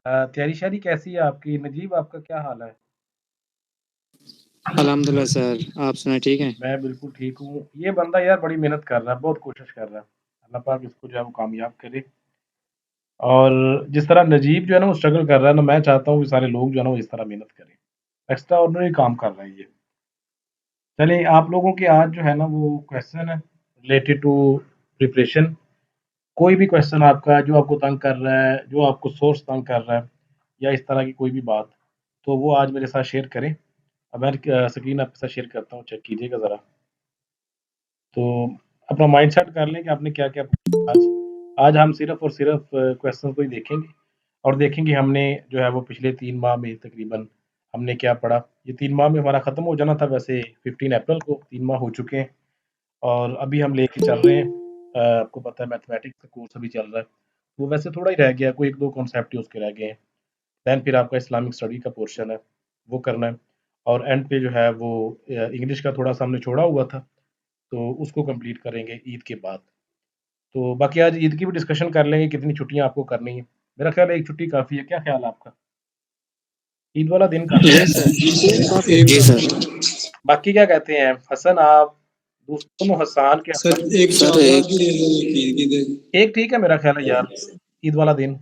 तैयारी शारी कैसी है आपकी? नजीब आपका क्या हाल है? अल्हम्दुलिल्लाह सर, आप सुनाए ठीक हैं? मैं बिल्कुल ठीक हूँ। ये बंदा यार बड़ी मेहनत कर रहा है, बहुत कोशिश कर रहा है। अल्लाह पाक इसको जो है वो कामयाब करे। और जिस तरह नजीब जो है ना वो स्ट्रगल कर रहा है ना, मैं चाहता हूँ कि सारे लोग जो है ना वो इस तरह मेहनत करें। एक्स्ट्रा ऑर्डिनरी काम कर रहे हैं ये। चलिए आप लोगों के आज जो है ना वो क्वेश्चन है रिलेटेड टू प्रिपरेशन। कोई भी क्वेश्चन आपका जो आपको तंग कर रहा है, जो आपको सोर्स तंग कर रहा है या इस तरह की कोई भी बात, तो वो आज मेरे साथ शेयर करें। अब मैं स्क्रीन आपके साथ शेयर करता हूँ, चेक कीजिएगा ज़रा। तो अपना माइंडसेट कर लें कि आपने क्या-क्या पूछा आज। आज हम सिर्फ़ और सिर्फ़ क्वेश्चन को ही देखेंगे और देखेंगे हमने जो है वो पिछले 3 माह में तकरीबन हमने क्या पढ़ा। ये 3 माह में हमारा ख़त्म हो जाना था वैसे 15 अप्रैल को, 3 माह हो चुके हैं और अभी हम लेके चल रहे हैं। आपको पता है मैथमेटिक्स का कोर्स अभी चल रहा है। वो वैसे थोड़ा ही रह गया, कोई 1-2 कॉन्सेप्ट ही उसके रह गए हैं। देन फिर आपका इस्लामिक स्टडी का पोर्शन है, वो करना है और एंड पे जो है वो इंग्लिश का थोड़ा-सा हमने छोड़ा हुआ था, तो उसको कंप्लीट करेंगे ईद के बाद। तो बाकी आज ईद की भी डिस्कशन कर लेंगे, कितनी छुट्टियाँ आपको करनी है। मेरा ख़्याल है 1 छुट्टी काफ़ी है, क्या ख़्याल है आपका? ईद वाला दिन काफ़ी यस है। सर, काफ़ी एक जी सर। बाकी क्या कहते हैं हसन आप? दोनों हसान के सर हसन। एक सर शाबाश एक भी दे दो, एक ईद की दे दो। एक ठीक है मेरा ख़्याल है यार, ईद वाला दिन।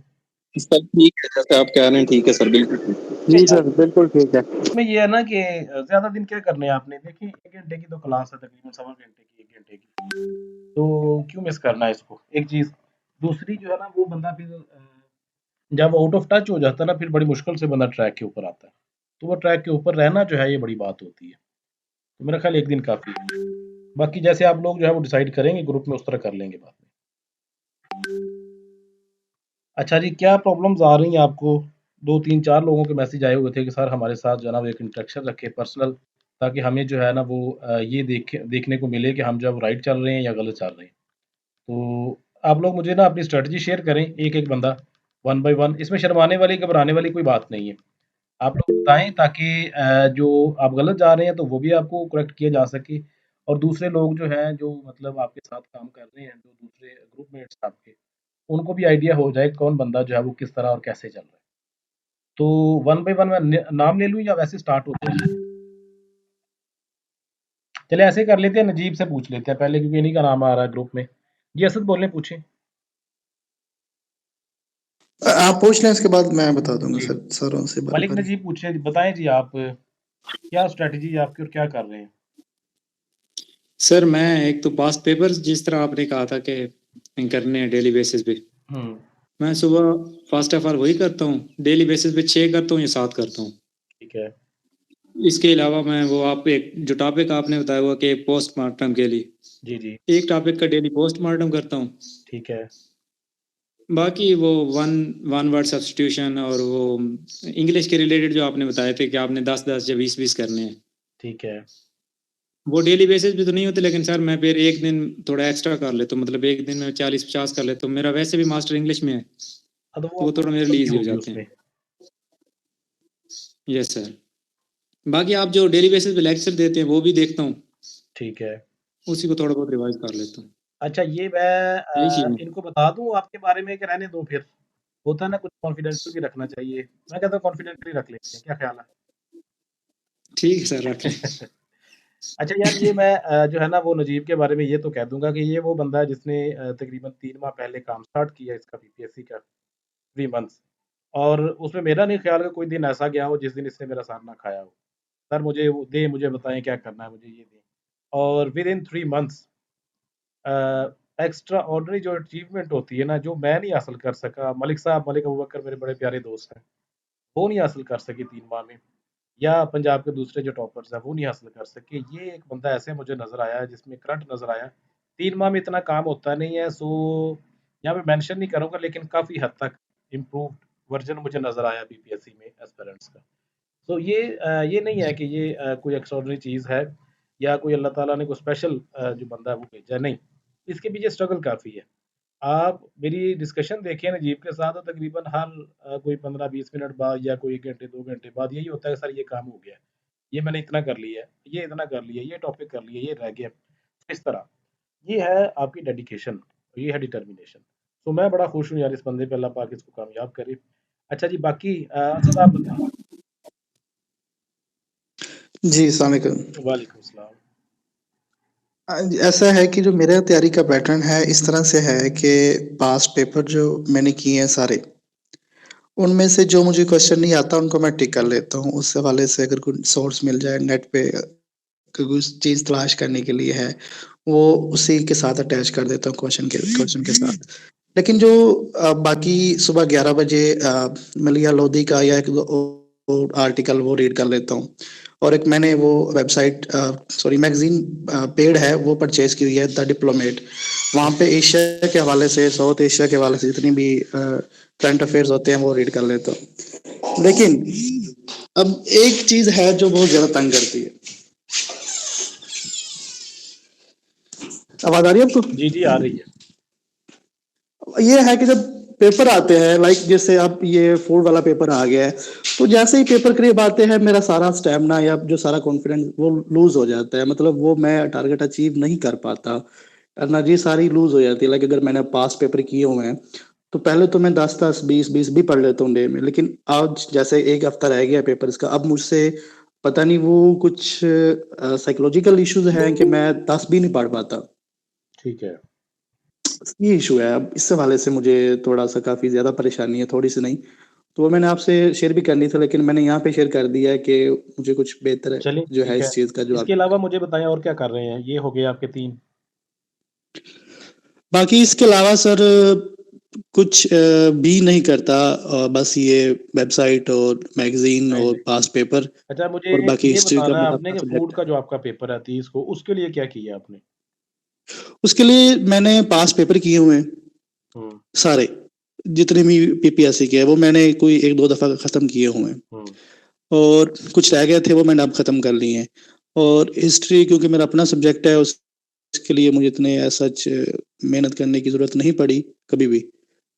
सर ठीक है, जैसे आप कह रहे हैं ठीक है सर, बिल्कुल ठीक। अच्छा जी यार, सर, बिल्कुल ठीक है। इसमें ये है ना कि ज़्यादा दिन क्या करने हैं आपने? देखिए 1 घंटे की तो क्लास है तकरीबन, सवा घंटे की, 1 घंटे की। तो क्यों मिस करना है इसको? एक चीज़। दूसरी जो है ना वो बंदा फिर जब आउट ऑफ टच हो जाता है ना फिर बड़ी मुश्किल से बंदा ट्रैक के ऊपर आता है। तो वो ट्रैक के ऊपर रहना जो है ये बड़ी बात होती है। तो मेरा ख़्याल 1 दिन काफ़ी है। बाकी जैसे आप लोग जो है वो डिसाइड करेंगे ग्रुप में उस तरह कर लेंगे बाद में। अच्छा जी, क्या प्रॉब्लम्स आ रही हैं आपको? 2, 3, 4 लोगों के मैसेज आए हुए थे कि सर हमारे साथ जो है ना वो एक इंटरेक्शन रखें पर्सनल, ताकि हमें जो है ना वो ये देखने को मिले कि हम जो है वो राइट चल रहे हैं या गलत चल रहे हैं। तो आप लोग मुझे ना अपनी स्ट्रैटेजी शेयर करें, एक-एक बंदा, वन बाय वन। इसमें शर्माने वाली, घबराने वाली कोई बात नहीं है। आप लोग बताएँ ताकि जो आप गलत जा रहे हैं तो वो भी आपको करेक्ट किया जा सके और दूसरे लोग जो हैं, जो मतलब आपके साथ काम कर रहे हैं, जो दूसरे ग्रुपमेट्स आपके, उनको भी आइडिया हो जाए कौन बंदा जो है वो किस तरह और कैसे चल रहा है। तो वन बाय वन मैं नाम ले लूँ या वैसे स्टार्ट होते हैं? चलिए ऐसे कर लेते हैं, नजीब से पूछ लेते हैं पहले क्योंकि इन्हीं का नाम आ रहा है ग्रुप में। जी असद बोलें, पूछें। आप पूछ लें, उसके बाद मैं बता दूंगा जी, सर, सरों से बारी मलिक बारी। नजीब पूछें, बताएँ जी आप क्या स्ट्रैटेजी है आपकी और क्या कर रहे हैं? सर मैं एक तो पास्ट पेपर्स जिस तरह आपने कहा था कि करने हैं डेली बेसिस पे, हुँ, मैं सुबह फर्स्ट ऑफ ऑल वही करता हूँ। डेली बेसिस पे 6 करता हूँ या 7 करता हूँ। ठीक है। इसके अलावा मैं वो आप एक जो टॉपिक आपने बताया हुआ कि पोस्टमार्टम के लिए, जी, जी, एक टॉपिक का डेली पोस्टमार्टम करता हूँ। ठीक है। बाकी वो वन वन वर्ड सब्स्टिट्यूशन और वो इंग्लिश के रिलेटेड जो आपने बताए थे कि आपने 10-10 या 20-20 करने हैं, ठीक है। वो डेली बेसिस पे तो नहीं होते, लेकिन सर मैं फिर एक दिन थोड़ा एक्स्ट्रा कर लेता हूँ। मतलब एक दिन में 40-50 कर लेता हूँ। मेरा वैसे भी मास्टर इंग्लिश में है, हाँ, तो तो वो वो आपको थोड़ा मेरे प्रॉब्लम लिए नहीं ईज़ी हो होगी जाते उसमें। हैं। Yes sir. बाकी आप जो डेली बेसिस पे लेक्चर देते हैं वो भी देखता हूँ, ठीक है। उसी को थोड़ा बहुत रिवाइज़ कर लेता हूँ। अच्छा ये मैं यही चीज़ है। इनको बता दूँ आपके बारे में कि रहने दूँ फिर? होता है ना कुछ कॉन्फिडेंशियल भी रखना चाहिए। मैं कहता हूँ कॉन्फिडेंशियल ही रख लेते हैं, क्या ख़्याल है? ठीक है सर, रख लें। अच्छा यार ये मैं जो है ना वो नजीब के बारे में ये तो कह दूँगा कि ये वो बंदा है जिसने तकरीबन 3 माह पहले काम स्टार्ट किया इसका बीपीएससी का, 3 मंथ्स, और उसमें मेरा नहीं ख़्याल कि कोई दिन ऐसा गया हो जिस दिन इसने मेरा सर ना खाया हो। सर मुझे वो दें, मुझे बताएँ क्या करना है, मुझे ये दें। और विदिन 3 मंथ्स एक्स्ट्रा ऑर्डिनरी जो अचीवमेंट होती है ना, जो मैं नहीं हासिल कर सका, मलिक साहब, मलिक अबू बकर मेरे बड़े प्यारे दोस्त हैं, वो नहीं हासिल कर सके 3 माह में, या पंजाब के दूसरे जो टॉपर्स हैं, वो नहीं हासिल कर सके। ये एक बंदा ऐसे मुझे नज़र आया, जिसमें करंट नज़र आया। 3 माह में इतना काम होता नहीं है, सो यहाँ पे मेंशन नहीं करूँगा, लेकिन काफ़ी हद तक इम्प्रूव्ड वर्ज़न मुझे नज़र आया बीपीएससी में एस्पिरेंट्स का। तो ये नहीं है कि ये कोई एक्स्ट्राऑर्डिनरी चीज़ है या कोई अल्लाह ताला ने कोई स्पेशल जो बंदा है वो भेजा है, नहीं। इसके पीछे स्ट्रगल काफ़ी है। आप मेरी डिस्कशन देखिए नजीब के साथ, तो तकरीबन हर कोई 15-20 मिनट बाद या कोई 1 घंटे 2 घंटे बाद यही होता है कि सर ये काम हो गया है, ये मैंने इतना कर लिया है, ये इतना कर लिया है, ये टॉपिक कर लिया, ये रह गया। इस तरह ये है आपकी डेडिकेशन, ये है डिटर्मिनेशन। तो मैं बड़ा खुश हूँ यार इस बंदे पे, अल्लाह पाक इसको कामयाब करे। अच्छा जी, बाकी असद आप बताएँ? जी, अस्सलाम वालेकुम। वालेकुम सलाम। ऐसा है कि जो मेरा तैयारी का पैटर्न है इस तरह से है कि पास्ट पेपर जो मैंने किए हैं सारे, उनमें से जो मुझे क्वेश्चन नहीं आता उनको मैं टिक कर लेता हूँ। उस हवाले से अगर कोई सोर्स मिल जाए नेट पे कोई कुछ चीज़ तलाश करने के लिए है, वो उसी के साथ अटैच कर देता हूँ क्वेश्चन के साथ। लेकिन जो बाकी सुबह 11 बजे मलिया लोधी का या 1-2 आर्टिकल वो रीड कर लेता हूँ। और एक मैंने वो वेबसाइट सॉरी मैगज़ीन पेड है वो परचेज़ की हुई है द डिप्लोमेट। वहाँ पे एशिया के हवाले से, साउथ एशिया के हवाले से जितनी भी करंट अफेयर्स होते हैं वो रीड कर लेता हूँ। लेकिन अब एक चीज़ है जो बहुत ज़्यादा तंग करती है। आवाज़ आ रही है आपको? जी, जी, आ रही है। ये है कि जब पेपर आते हैं लाइक जैसे अब ये फूड वाला पेपर आ गया है, तो जैसे ही पेपर करीब आते हैं मेरा सारा स्टैमिना या जो सारा कॉन्फिडेंस वो लूज हो जाता है, मतलब वो मैं टारगेट अचीव नहीं कर पाता, एनर्जी सारी लूज हो जाती है। लाइक अगर मैंने पास पेपर किए हुए हैं तो पहले तो मैं 10-10 20-20 भी पढ़ लेता हूँ डे में, लेकिन आज जैसे एक हफ्ता रह गया पेपर इसका, अब मुझसे पता नहीं वो कुछ साइकोलॉजिकल इश्यूज हैं कि मैं 10 भी नहीं पढ़ पाता। ठीक है। ये इशू है। अब इस हवाले से मुझे थोड़ा-सा काफ़ी ज़्यादा परेशानी है, थोड़ी-सी नहीं। तो वो मैंने आपसे शेयर भी करनी थी लेकिन मैंने यहाँ पे शेयर कर दिया है कि मुझे कुछ बेहतर चलिए, जो है ठीक है। इस चीज़ का जो इसके आप अलावा मुझे बताएँ और क्या कर रहे हैं? ये हो गए आपके 3। बाकी इसके अलावा सर कुछ भी नहीं करता, बस ये वेबसाइट और मैगज़ीन नहीं, और नहीं। पास्ट पेपर अच्छा मुझे और बाकी ये हिस्ट्री का बताना है मेरा आपने अपना कि फूड सब्जेक्ट है। का जो आपका पेपर है 30 को, उसके लिए क्या किया आपने? उसके लिए मैंने पास्ट पेपर किए हुए हैं, हुँ, सारे। जितने भी पीपीएससी के हैं वो मैंने कोई 1-2 दफ़ा खत्म किए हुए हैं। हुँ। और कुछ रह गए थे वो मैंने अब खत्म कर लिए हैं। और हिस्ट्री क्योंकि मेरा अपना सब्जेक्ट है उसके लिए मुझे इतने सच मेहनत करने की ज़रूरत नहीं पड़ी कभी भी।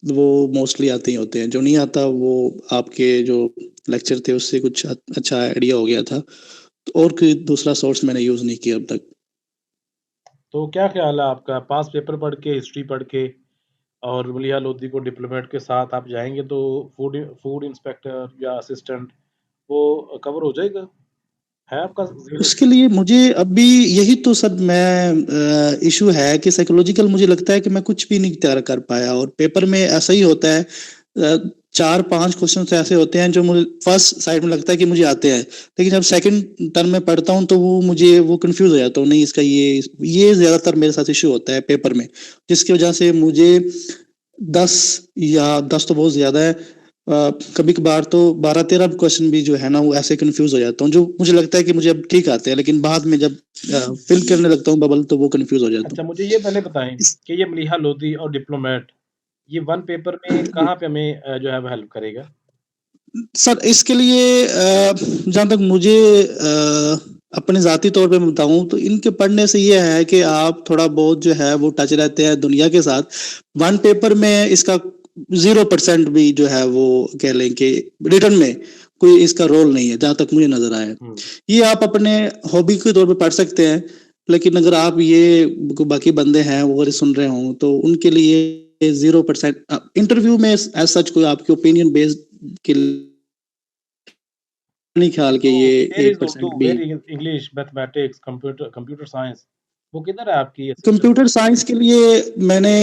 वो मोस्टली आते ही होते हैं, जो नहीं आता वो आपके जो लेक्चर थे उससे कुछ अच्छा आइडिया हो गया था। तो और कोई दूसरा सोर्स मैंने यूज़ नहीं किया अब तक। तो क्या ख़्याल है आपका पास्ट पेपर पढ़ के, हिस्ट्री पढ़ के और मलीहा लोधी को डिप्लोमेट के साथ आप जाएँगे तो फूड फूड इंस्पेक्टर या असिस्टेंट वो कवर हो जाएगा? है आपका ज़हन उसके इसमें? लिए मुझे अभी यही तो सब मैं इश्यू है कि साइकोलॉजिकल मुझे लगता है कि मैं कुछ भी नहीं तैयार कर पाया और पेपर में ऐसा ही होता है। 4-5 क्वेश्चन तो ऐसे होते हैं जो मुझे फर्स्ट साइड में लगता है कि मुझे आते हैं, लेकिन जब सेकंड टर्म में पढ़ता हूँ तो वो मुझे वो कंफ्यूज हो जाता हूँ, नहीं इसका ये ज्यादातर मेरे साथ इश्यू होता है पेपर में, जिसकी वजह से मुझे 10 या 10 तो बहुत ज्यादा है, कभी कभार तो 12-13 क्वेश्चन भी जो है ना वो ऐसे कंफ्यूज हो जाता हूँ, जो मुझे लगता है कि मुझे अब ठीक आते हैं, लेकिन बाद में जब फिल करने लगता हूँ बबल तो वो कंफ्यूज हो जाता अच्छा हूँ। मुझे ये पहले बताएँ इस कि ये मलीहा लोधी और डिप्लोमेट ये 1 पेपर में कहाँ पे हमें जो है वो हेल्प करेगा? सर इसके लिए जहाँ तक मुझे अपने ज़ाती तौर पे मैं बताऊँ तो इनके पढ़ने से ये है कि आप थोड़ा बहुत जो है वो टच रहते हैं दुनिया के साथ। 1 पेपर में इसका 0% भी जो है वो कह लें कि रिटन में कोई इसका रोल नहीं है, जहाँ तक मुझे नज़र आया। हुँ। ये आप अपने हॉबी के तौर पे पढ़ सकते हैं, लेकिन अगर आप ये बाकी बंदे हैं वो अगर सुन रहे हों तो उनके लिए 0% इंटरव्यू में एज़ सच कोई आपके ओपिनियन बेस्ड के नहीं ख्याल कि तो ये वेयर इज़ उर्दू, 1% भी। Where is English, mathematics, computer science वो किधर है आपकी असिस्टेंट? कंप्यूटर साइंस के लिए मैंने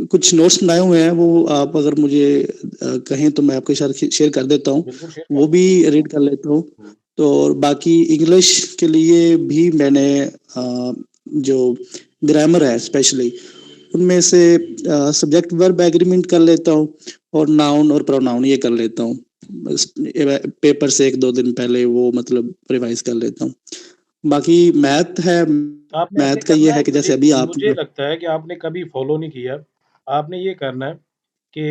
कुछ नोट्स बनाए हुए हैं, वो आप अगर मुझे कहें तो मैं आपके साथ शेयर कर देता हूँ, बिल्कुल शेयर कर वो दें। भी रीड कर लेता हूँ। हुँ। तो और बाकी इंग्लिश के लिए भी मैंने जो ग्रामर है स्पेशली उनमें से सब्जेक्ट वर्ब एग्रीमेंट कर लेता हूँ और नाउन और प्रोनाउन ये कर लेता हूँ। बस पेपर से 1-2 दिन पहले वो मतलब रिवाइज कर लेता हूँ। बाकी मैथ है, आपने ऐसे मैथ का ये करना है है कि मुझे जैसे अभी आप मुझे लगता है कि आपने कभी फ़ॉलो नहीं किया। आपने ये करना है कि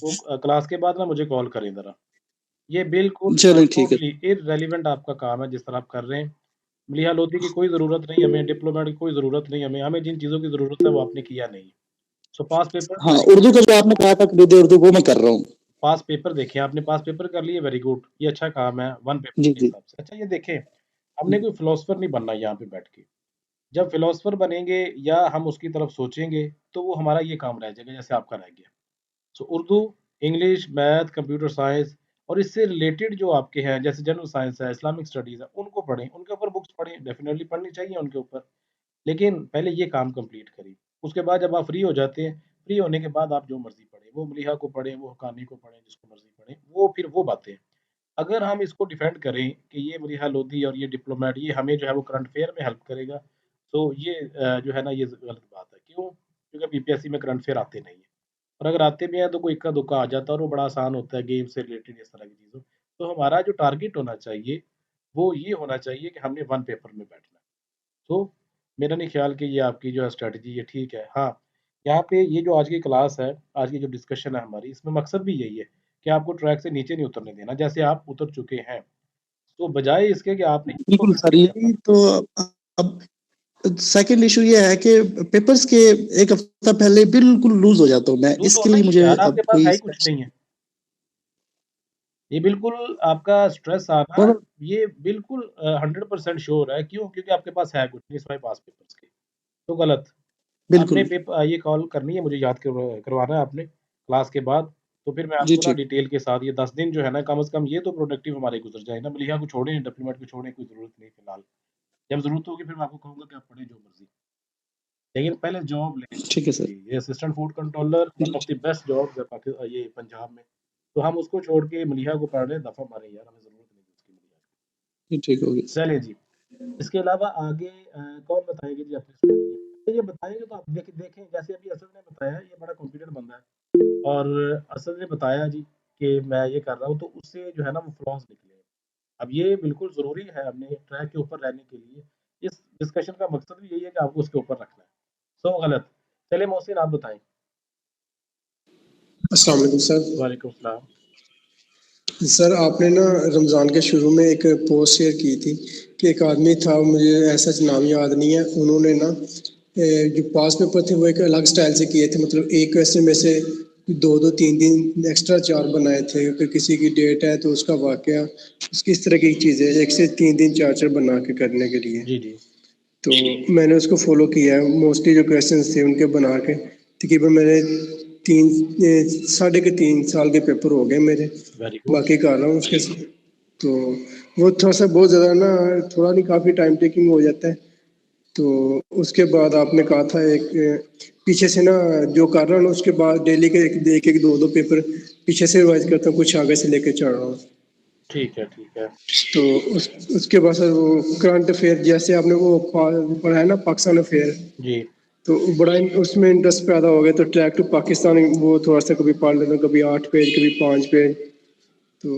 वो क्लास के बाद ना मुझे कॉल करें ज़रा। ये बिल्कुल चलें ठीक है। टोटली इर्रेलेवेंट आपका काम है जिस तरह आप कर रहे हैं। मलीहा लोधी की कोई ज़रूरत नहीं हमें, डिप्लोमेट की कोई ज़रूरत नहीं हमें, हमें जिन चीज़ों की ज़रूरत है वो आपने किया नहीं। सो पास पेपर हाँ, वेरी गुड। उर्दू का जो आपने कहा था खरीदे उर्दू वो मैं कर रहा हूँ। पास पेपर देखें, आपने पास पेपर कर लिए वेरी गुड, ये अच्छा काम है 1 पेपर जी, के जी। हिसाब से। अच्छा ये देखें, हमने कोई फिलोसोफर नहीं बनना यहाँ पे बैठ के। जब फिलोसोफर बनेंगे या हम उसकी तरफ सोचेंगे, तो वो हमारा ये काम रह जाएगा जैसे आपका रह गया। So Urdu, English, math, computer science और इससे रिलेटेड जो आपके हैं जैसे जनरल साइंस है, इस्लामिक स्टडीज़ है, उनको पढ़ें, उनके ऊपर बुक्स पढ़ें, डेफ़िनेटली पढ़नी चाहिए उनके ऊपर। लेकिन पहले ये काम कंप्लीट करिए। उसके बाद जब आप फ्री हो जाते हैं, फ्री होने के बाद आप जो मर्ज़ी पढ़ें, वो मलीहा को पढ़ें, वो हक़ानी को पढ़ें, जिसको मर्ज़ी पढ़ें, वो फिर वो बातें। अगर हम इसको डिफेंड करें कि ये मलीहा लोधी और ये डिप्लोमेट ये हमें जो है वो करंट अफेयर में हेल्प करेगा, तो ये जो है ना ये गलत बात है। क्यों? क्योंकि बीपीएससी में करंट अफेयर आते नहीं हैं और अगर आते भी हैं तो कोई इक्का-दुक्का आ जाता है और वो बड़ा आसान होता है गेम से रिलेटेड इस तरह की चीज़ों। तो हमारा जो टारगेट होना चाहिए, वो ये होना चाहिए कि हमने 1 पेपर में बैठना है। तो मेरा नहीं ख़्याल कि ये आपकी जो है स्ट्रैटेजी ये ठीक है। हाँ, यहाँ पे ये जो आज की क्लास है, आज की जो डिस्कशन है हमारी, इसमें मकसद भी यही है कि आपको ट्रैक से नीचे नहीं उतरने देना, जैसे आप उतर चुके हैं। तो बजाय इसके कि आपने इसको बिल्कुल सर, कंटिन्यू करना यही तो अब सेकंड इश्यू ये है कि पेपर्स के 1 हफ्ता पहले बिल्कुल लूज़ हो जाता हूँ मैं, लूज़ इसके होना लिए ही है मुझे यार, आपके अब पास कोई है ही कुछ नहीं है। ये बिल्कुल आपका स्ट्रेस आना और ये बिल्कुल 100% श्योर है। क्यों? क्योंकि आपके पास है कुछ नहीं सिवाय पास पेपर्स के। तो गलत। आपने बिल्कुल। ये कॉल करनी है, मुझे याद करवाना है आपने क्लास के बाद, तो फिर मैं जी, आपको ना ठीक। डिटेल के साथ ये 10 दिन जो है ना कम से कम ये तो प्रोडक्टिव हमारे गुज़र जाए ना, मलीहा को छोड़ें, डिप्लोमेट को छोड़ें, कोई ज़रूरत नहीं फिलहाल। जब ज़रूरत होगी फिर मैं आपको कहूँगा कि आप पढ़ें जो मर्ज़ी। लेकिन पहले जॉब लें। ठीक है सर। जी, ये assistant food controller one of जी, द बेस्ट जॉब्स है ये पंजाब में। तो हम उसको छोड़ के मलीहा को पढ़ लें, दफ़ा मारें यार, हमें ज़रूरत नहीं है उसकी मलीहा की। जी, ठीक हो गया सर। चलें जी, इसके अलावा आगे कौन बताएँगे जी अपनी स्ट्रैटेजी? तो ये बताएँगे तो आप देखें जैसे अभी असद ने बताया ये बड़ा कॉन्फिडेंट बंदा है और असद ने बताया जी कि मैं ये कर रहा हूँ, तो उससे जो है ना वो फ्लॉज़ निकले। अब ये बिल्कुल ज़रूरी है अपने ट्रैक के ऊपर रहने के लिए। इस डिस्कशन का मकसद भी यही है कि आपको उसके ऊपर रखना है। सो गलत। चलिए मोहसिन आप बताएँ। अस्सलाम वालेकुम सर। वालेकुम सलाम। सर आपने ना रमज़ान के शुरू में एक पोस्ट शेयर की थी कि एक आदमी था, मुझे ऐसा नाम याद नहीं है, उन्होंने ना जो पास पेपर थे वो एक अलग स्टाइल से किए थे, मतलब एक क्वेश्चन में से 2-2 3-3 एक्स्ट्रा 4 बनाए थे। फिर किसी की डेट है तो उसका वाक़या, उसकी इस तरह की चीज़ें 1 से 3 दिन 4-4 बना के करने के लिए। जी, जी। तो मैंने उसको फ़ॉलो किया है, मोस्टली जो क्वेश्चंस थे उनके बना के तकरीबन मेरे 3 साल के पेपर हो गए मेरे, वेरी गुड। बाकी कर रहा हूँ उसके तो वो थोड़ा-सा बहुत ज़्यादा ना, थोड़ा नहीं काफ़ी टाइम टेकिंग हो जाता है। तो उसके बाद आपने कहा था एक पीछे से ना जो कर रहा हूँ ना उसके बाद डेली के 1-1 2-2 पेपर पीछे से रिवाइज़ करता हूँ, कुछ आगे से लेके चल रहा हूँ। ठीक है, ठीक है। तो उसके बाद सर वो करंट अफेयर जैसे आपने वो पढ़ा है ना पाकिस्तान अफेयर, जी। तो बड़ा उसमें इंटरेस्ट पैदा हो गया, तो ट्रैक टू पाकिस्तान वो थोड़ा सा कभी पढ़ लेता हूँ, कभी 8 पेज कभी 5 पेज। तो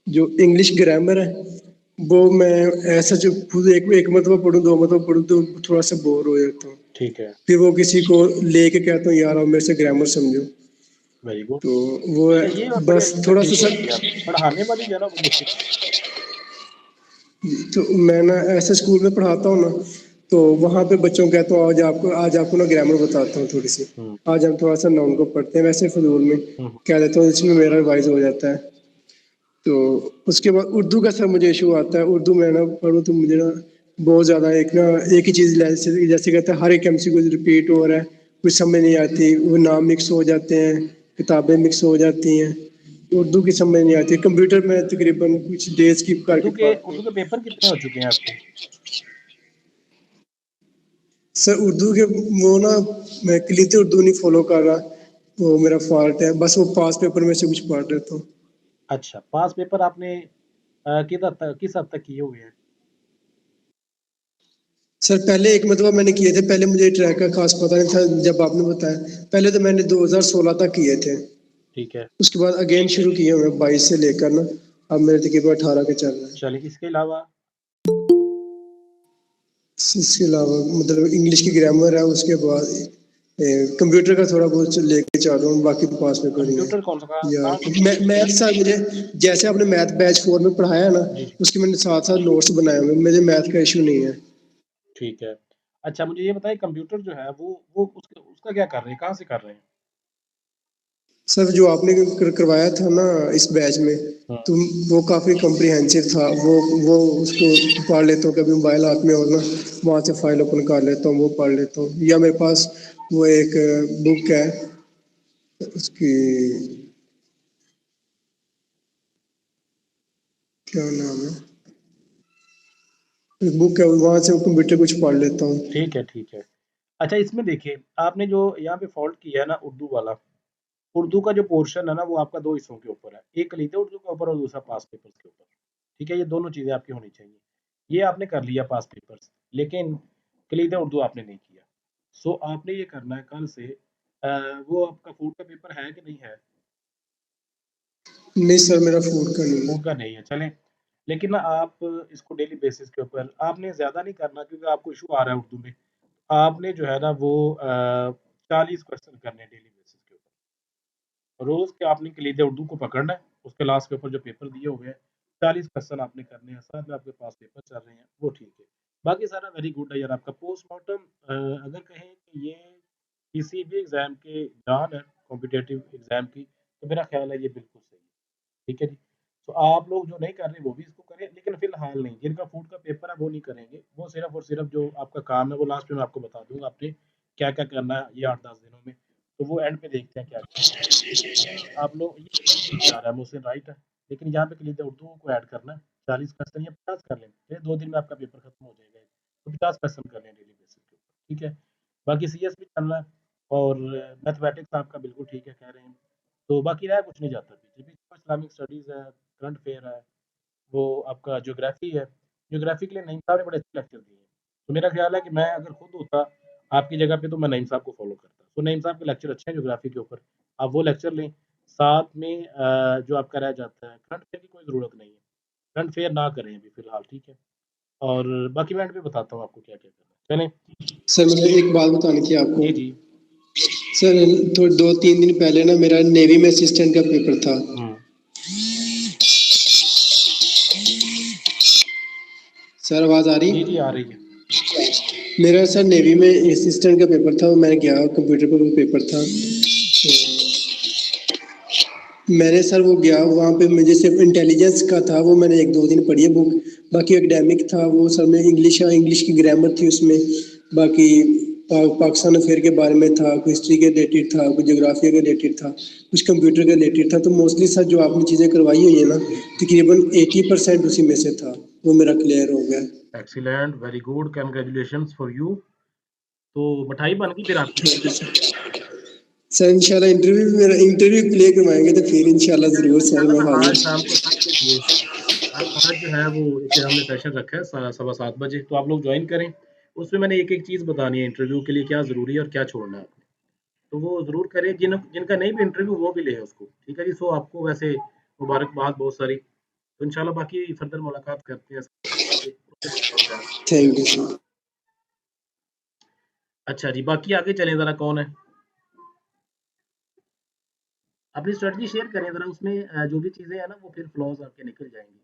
जो इंग्लिश ग्रामर है वो मैं ऐसा जो खुद एक मरतबा पढ़ूँ 2 मरतबा पढ़ूँ तो थोड़ा सा बोर हो जाता हूँ। ठीक है। फिर वो किसी को लेके कहता हूँ यार आप मेरे से ग्रामर समझो। Very good. तो वो ये बड़ी बस अच्छी थोड़ा सा तकनीक सर, रखी है आपने। पढ़ाने वाली जो है ना वो मुश्किल तो मैं ना ऐसे स्कूल में पढ़ाता हूँ ना, तो वहाँ पे बच्चों को कहता हूँ आज आपको ना ग्रामर बताता हूँ थोड़ी सी, हुँ, आज हम थोड़ा सा नाउन को पढ़ते हैं, वैसे फजूल में हुँ, कह देता हूँ, इसमें मेरा रिवाइज हो जाता है। तो उसके बाद उर्दू का सर मुझे इशू आता है, उर्दू में ना पढ़ूँ तो मुझे ना बहुत ज़्यादा एक ही चीज़ जैसे कहते हैं हर एक एमसीक्यू रिपीट हो रहा है, कुछ समझ नहीं आती, वो नाम मिक्स हो जाते हैं, किताबें मिक्स हो जाती हैं, उर्दू की समझ नहीं आती। कंप्यूटर में तकरीबन कुछ डे स्किप करके पढ़ता हूँ। उर्दू के पेपर कितने हो चुके हैं आपके? सर उर्दू के वो ना मैं क्लियर उर्दू नहीं फॉलो कर रहा, वो मेरा फॉल्ट है, बस वो पास पेपर में से कुछ पढ़ लेता हूँ। अच्छा, पास पेपर आपने किस हद तक किए हुए हैं? सर पहले एक मतलब मैंने किए थे, पहले मुझे ट्रैक का खास पता नहीं था, जब आपने बताया पहले तो मैंने 2016 तक किए थे, ठीक है। उसके बाद अगेन शुरू किए हुए 22 से लेकर ना अब मेरे तकरीबन 18 के चल रहे हैं। चलिए इसके अलावा इसके अलावा मतलब इंग्लिश की ग्रामर है, उसके बाद कंप्यूटर का थोड़ा बहुत लेके चल रहा हूँ, बाकी पास पेपर ही है। कंप्यूटर कौन सा या कहाँ से मैथ सर मुझे, जैसे आपने मैथ बैच 4 में पढ़ाया है ना, जी, जी। उसके मैंने साथ साथ नोट्स बनाए हुए, मुझे मैथ का इशू नहीं है। ठीक है। अच्छा मुझे ये बताइए कंप्यूटर जो है वो उसका क्या कर रहे हैं? कहाँ से कर रहे हैं? सर जो आपने करवाया था ना इस बैच में, हाँ, तो वो काफ़ी कॉम्प्रिहेंसिव था, वो उसको पढ़ लेता हूँ, कभी मोबाइल हाथ में हो ना वहाँ से फाइल ओपन कर लेता हूँ, वो पढ़ लेता हूँ, या मेरे पास वो एक बुक है उसकी क्या नाम है, एक बुक है, वहाँ से कंप्यूटर कुछ पढ़ लेता हूँ। ठीक है, ठीक है। अच्छा इसमें देखिए, आपने जो यहाँ पे फ़ॉल्ट किया है ना उर्दू वाला, उर्दू का जो पोर्शन है ना वो आपका 2 हिस्सों के ऊपर है। एक कलीदे उर्दू के ऊपर और दूसरा पास पेपर्स के ऊपर। ठीक है? ये दोनों चीज़ें आपकी होनी चाहिए। ये आपने कर लिया पास पेपर्स, लेकिन कलीदे उर्दू आपने नहीं किया। सो आपने ये करना है कल से वो आपका फूड का पेपर है कि नहीं है? नहीं सर, मेरा फूड का नहीं है। फूड का नहीं है, चलें। लेकिन ना आप इसको डेली बेसिस के ऊपर आपने ज़्यादा नहीं करना क्योंकि आपको इश्यू आ रहा है उर्दू में। आपने जो है ना वो 40 क्वेश्चन करने हैं डेली बेसिस के ऊपर। रोज़ के आपने कलीदे उर्दू को पकड़ना है, उसके लास्ट के ऊपर जो पेपर दिए हुए हैं, 40 क्वेश्चन आपने करने हैं, साथ में आपके पास पेपर चल रहे हैं, वो ठीक है। बाकी सारा वेरी गुड है यार आपका पोस्टमॉर्टम अगर कहें कि ये किसी भी एग्ज़ाम के जान है, कॉम्पिटिटिव एग्ज़ाम की, तो मेरा ख़्याल है ये बिल्कुल सही है। ठीक है जी। तो आप लोग जो नहीं कर रहे वो भी इसको करें, लेकिन फ़िलहाल नहीं। जिनका फूड का पेपर है वो नहीं करेंगे। वो सिर्फ़ और सिर्फ़ जो आपका काम है वो लास्ट में मैं आपको बता दूँगा आपने क्या-क्या करना है ये 8-10 दिनों में। तो वो एंड पे देखते हैं क्या आप लोग ये आ रहा है मुझसे राइट है, लेकिन यहाँ पे कलीदे उर्दू को ऐड करना है। 40 क्वेश्चन या 50 कर लें, फिर 2 दिन में आपका पेपर खत्म हो जाएगा। तो 50 क्वेश्चन कर लें डेली बेसिस के ऊपर, ठीक है? बाकी सीएस भी चल रहा है और मैथमेटिक्स आपका बिल्कुल ठीक है कह रहे हैं। तो बाकी रहा कुछ नहीं जाता पीछे। पीछे तो इस्लामिक स्टडीज़ है, करंट अफेयर है, वो आपका ज्योग्राफ़ी है। ज्योग्राफ़ी के लिए नईम साहब ने बड़े अच्छे लेक्चर दिए हैं। तो मेरा ख़्याल है कि मैं अगर खुद होता आपकी जगह पे तो मैं नईम साहब को फ़ॉलो करता। तो नईम साहब के लेक्चर अच्छे हैं ज्योग्राफ़ी के ऊपर, आप वो लेक्चर लें। साथ में जो आपका रह जाता है करंट अफेयर की कोई ज़रूरत नहीं है। करंट अफेयर ना करें अभी फ़िलहाल, ठीक है? और बाकी मैं एंड पे बताता हूँ आपको क्या-क्या करना है। चलें? सर मुझे एक बात बतानी थी आपको। जी, जी। सर तो 2-3 दिन पहले ना मेरा नेवी में असिस्टेंट का पेपर था। हुँ। सर आवाज़ आ रही? जी, जी, आ रही है। मेरा सर नेवी में असिस्टेंट का पेपर था, मैं गया कंप्यूटर पर वो पेपर था। मैंने सर वो गया वहाँ पे मुझे सिर्फ इंटेलिजेंस का था, वो मैंने 1-2 दिन पढ़ी है बुक। बाकी एकेडमिक था वो सर में इंग्लिश की ग्रामर थी उसमें। बाकी पाकिस्तान अफेयर के बारे में था, कोई हिस्ट्री के रिलेटेड था, कोई ज्योग्राफी के रिलेटेड था, कुछ कंप्यूटर के रिलेटेड था। तो मोस्टली सर जो आपने चीज़ें करवाई हुई है ना, तकरीबन 80% उसी में से था, वो मेरा क्लियर हो गया। Excellent, very good, congratulations for you. तो मिठाई बन गई फिर आपकी? सर इंशाल्लाह इंटरव्यू क्लियर करवाएंगे तो फिर इंशाल्लाह ज़रूर सर इंशाल्लाह मैं ना आज हाजिर। शाम को 7 बजे आज जो है वो एक हमने सेशन रखा है 7:15 बजे, तो आप लोग ज्वाइन करें। उसमें मैंने एक-एक चीज़ बतानी है इंटरव्यू के लिए क्या ज़रूरी है और क्या छोड़ना है आपने। तो वो ज़रूर करें जिनका नहीं भी इंटरव्यू वो भी लें उसको, ठीक है जी? सो आपको वैसे मुबारकबाद बहुत सारी। तो इंशाल्लाह बाकी फर्दर मुलाकात करते हैं आगे प्रोसेस क्या होता है। Thank you sir. अच्छा जी, बाकी आगे चलें ज़रा कौन है? अपनी स्ट्रेटजी शेयर करें ज़रा उसमें जो भी चीज़ें हैं ना वो फिर फ्लॉज़ आपके निकल जाएँगी।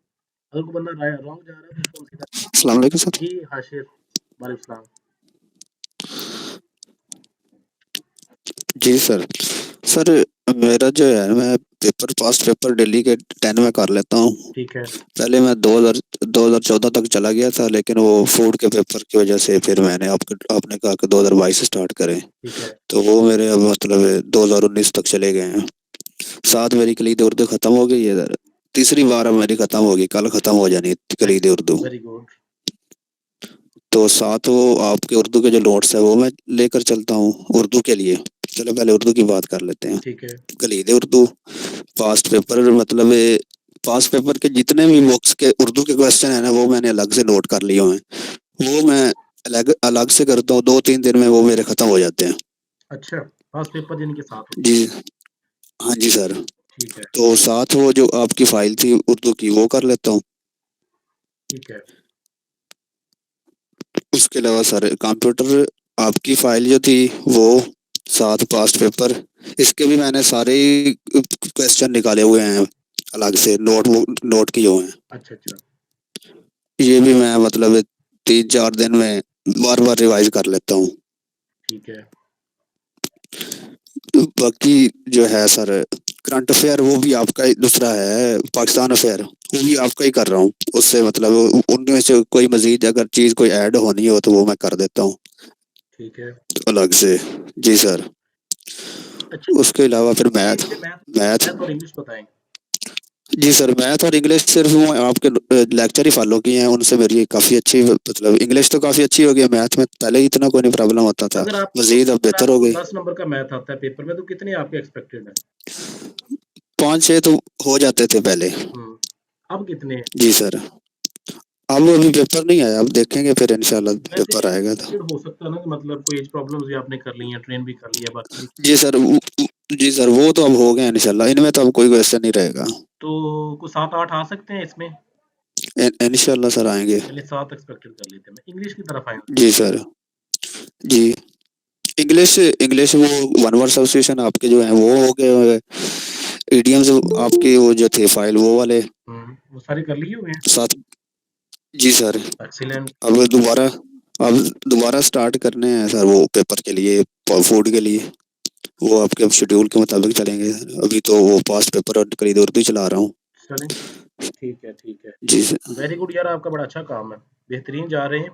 अगर कोई बंदा रॉन्ग जा रहा है तो उसको हम सीधा अस्सलाम वालेकुम सर। जी, हाशिर, वालेकुम सलाम। जी सर। सर मेरा जो है मैं पेपर पास्ट पेपर डेली के 10 में कर लेता हूँ। ठीक है, पहले मैं 2014 तक चला गया था, लेकिन वो फूड के पेपर की वजह से फिर मैंने आपने कहा कि 2022 से स्टार्ट करें, ठीक है, तो वो मेरे अब मतलब 2019 तक चले गए हैं। 7 मेरी कलीद उर्दू खत्म हो गई है। तीसरी बार अब मेरी खत्म होगी, कल खत्म हो जानी है कलीद उर्दू। वेरी गुड, तो 7 वो आपके उर्दू के जो नोट्स है वो मैं लेकर चलता हूँ उर्दू के लिए। चलो पहले उर्दू की बात कर लेते हैं। ठीक है, कलीद उर्दू पास्ट पेपर मतलब पास्ट पेपर के जितने भी बुक्स के उर्दू के क्वेश्चन है ना वो मैंने अलग से नोट कर लिए हुए हैं। वो मैं अलग अलग से करता हूँ, 2-3 दिन में वो मेरे खत्म हो जाते हैं। अच्छा, पास पेपर यानी कि 7 होते जी हैं, हाँ जी सर। ठीक है, तो साथ वो जो आपकी फाइल थी उर्दू की वो कर लेता हूँ। ठीक है, उसके अलावा सर कंप्यूटर आपकी फाइल जो थी वो साथ पास्ट पेपर, इसके भी मैंने सारे क्वेश्चन निकाले हुए हैं अलग से, नोट किए हुए हैं। अच्छा, अच्छा, ये भी मैं मतलब 3-4 दिन में बार बार रिवाइज कर लेता हूँ। ठीक है, बाकी जो है सर करंट अफेयर वो भी आपका ही दूसरा है, पाकिस्तान अफेयर वो भी आपका ही कर रहा हूँ। उससे मतलब उनमें से कोई मजीद अगर चीज कोई ऐड होनी हो तो वो मैं कर देता हूँ ठीक है। अलग से। जी सर। अच्छा, उसके अलावा फिर मैथ मुझे मैथ मैथ मैथ और इंग्लिश बताएं। जी सर, मैथ और इंग्लिश सिर्फ वो आपके लेक्चर ही फॉलो किए हैं, उनसे मेरी काफ़ी अच्छी मतलब इंग्लिश तो काफ़ी अच्छी हो गई है, मैथ में पहले ही इतना कोई नहीं प्रॉब्लम होता था, मज़ीद अब बेहतर हो गई। 10 नंबर का मैथ आता है पेपर में, तो कितने आपके एक्सपेक्टेड है? 5-6 तो हो जाते थे पहले। अब कितने हैं? जी सर। अब अभी पेपर नहीं आया, अब देखेंगे फिर इंशाल्लाह वैसे पेपर आएगा तो। एक्सपेक्टेड हो सकता है ना कि मतलब कोई एज प्रॉब्लम्स भी आपने कर ली हैं, ट्रेन भी कर लिया, बाकी भी जी सर जी सर, वो तो अब हो गए इंशाल्लाह, इनमें तो अब कोई क्वेश्चन नहीं रहेगा। तो कुछ 7-8 आ सकते हैं इसमें? इंशाल्लाह सर आएंगे। चलिए 7 एक्सपेक्टेड कर लेते हैं। मैं इंग्लिश की तरफ आएँ। जी सर। जी इंग्लिश इंग्लिश वो वन वर्ड सब्स्टिट्यूशन आपके जो हैं वो हो गए, इडियम्स आपके वो जो थे फाइल वो वाले वो सारे कर लिए हुए हैं? साथ। जी सर। एक्सीलेंट। अब दोबारा स्टार्ट करने हैं सर वो पेपर के लिए, फूड के लिए, वो आपके अब शेड्यूल के मुताबिक चलेंगे। अभी तो वो पास्ट पेपर और करीब उर्दू चला रहा हूँ। चलें, ठीक है, ठीक है। जी सर। वेरी गुड यार, आपका बड़ा अच्छा काम है। बेहतरीन जा रहे हैं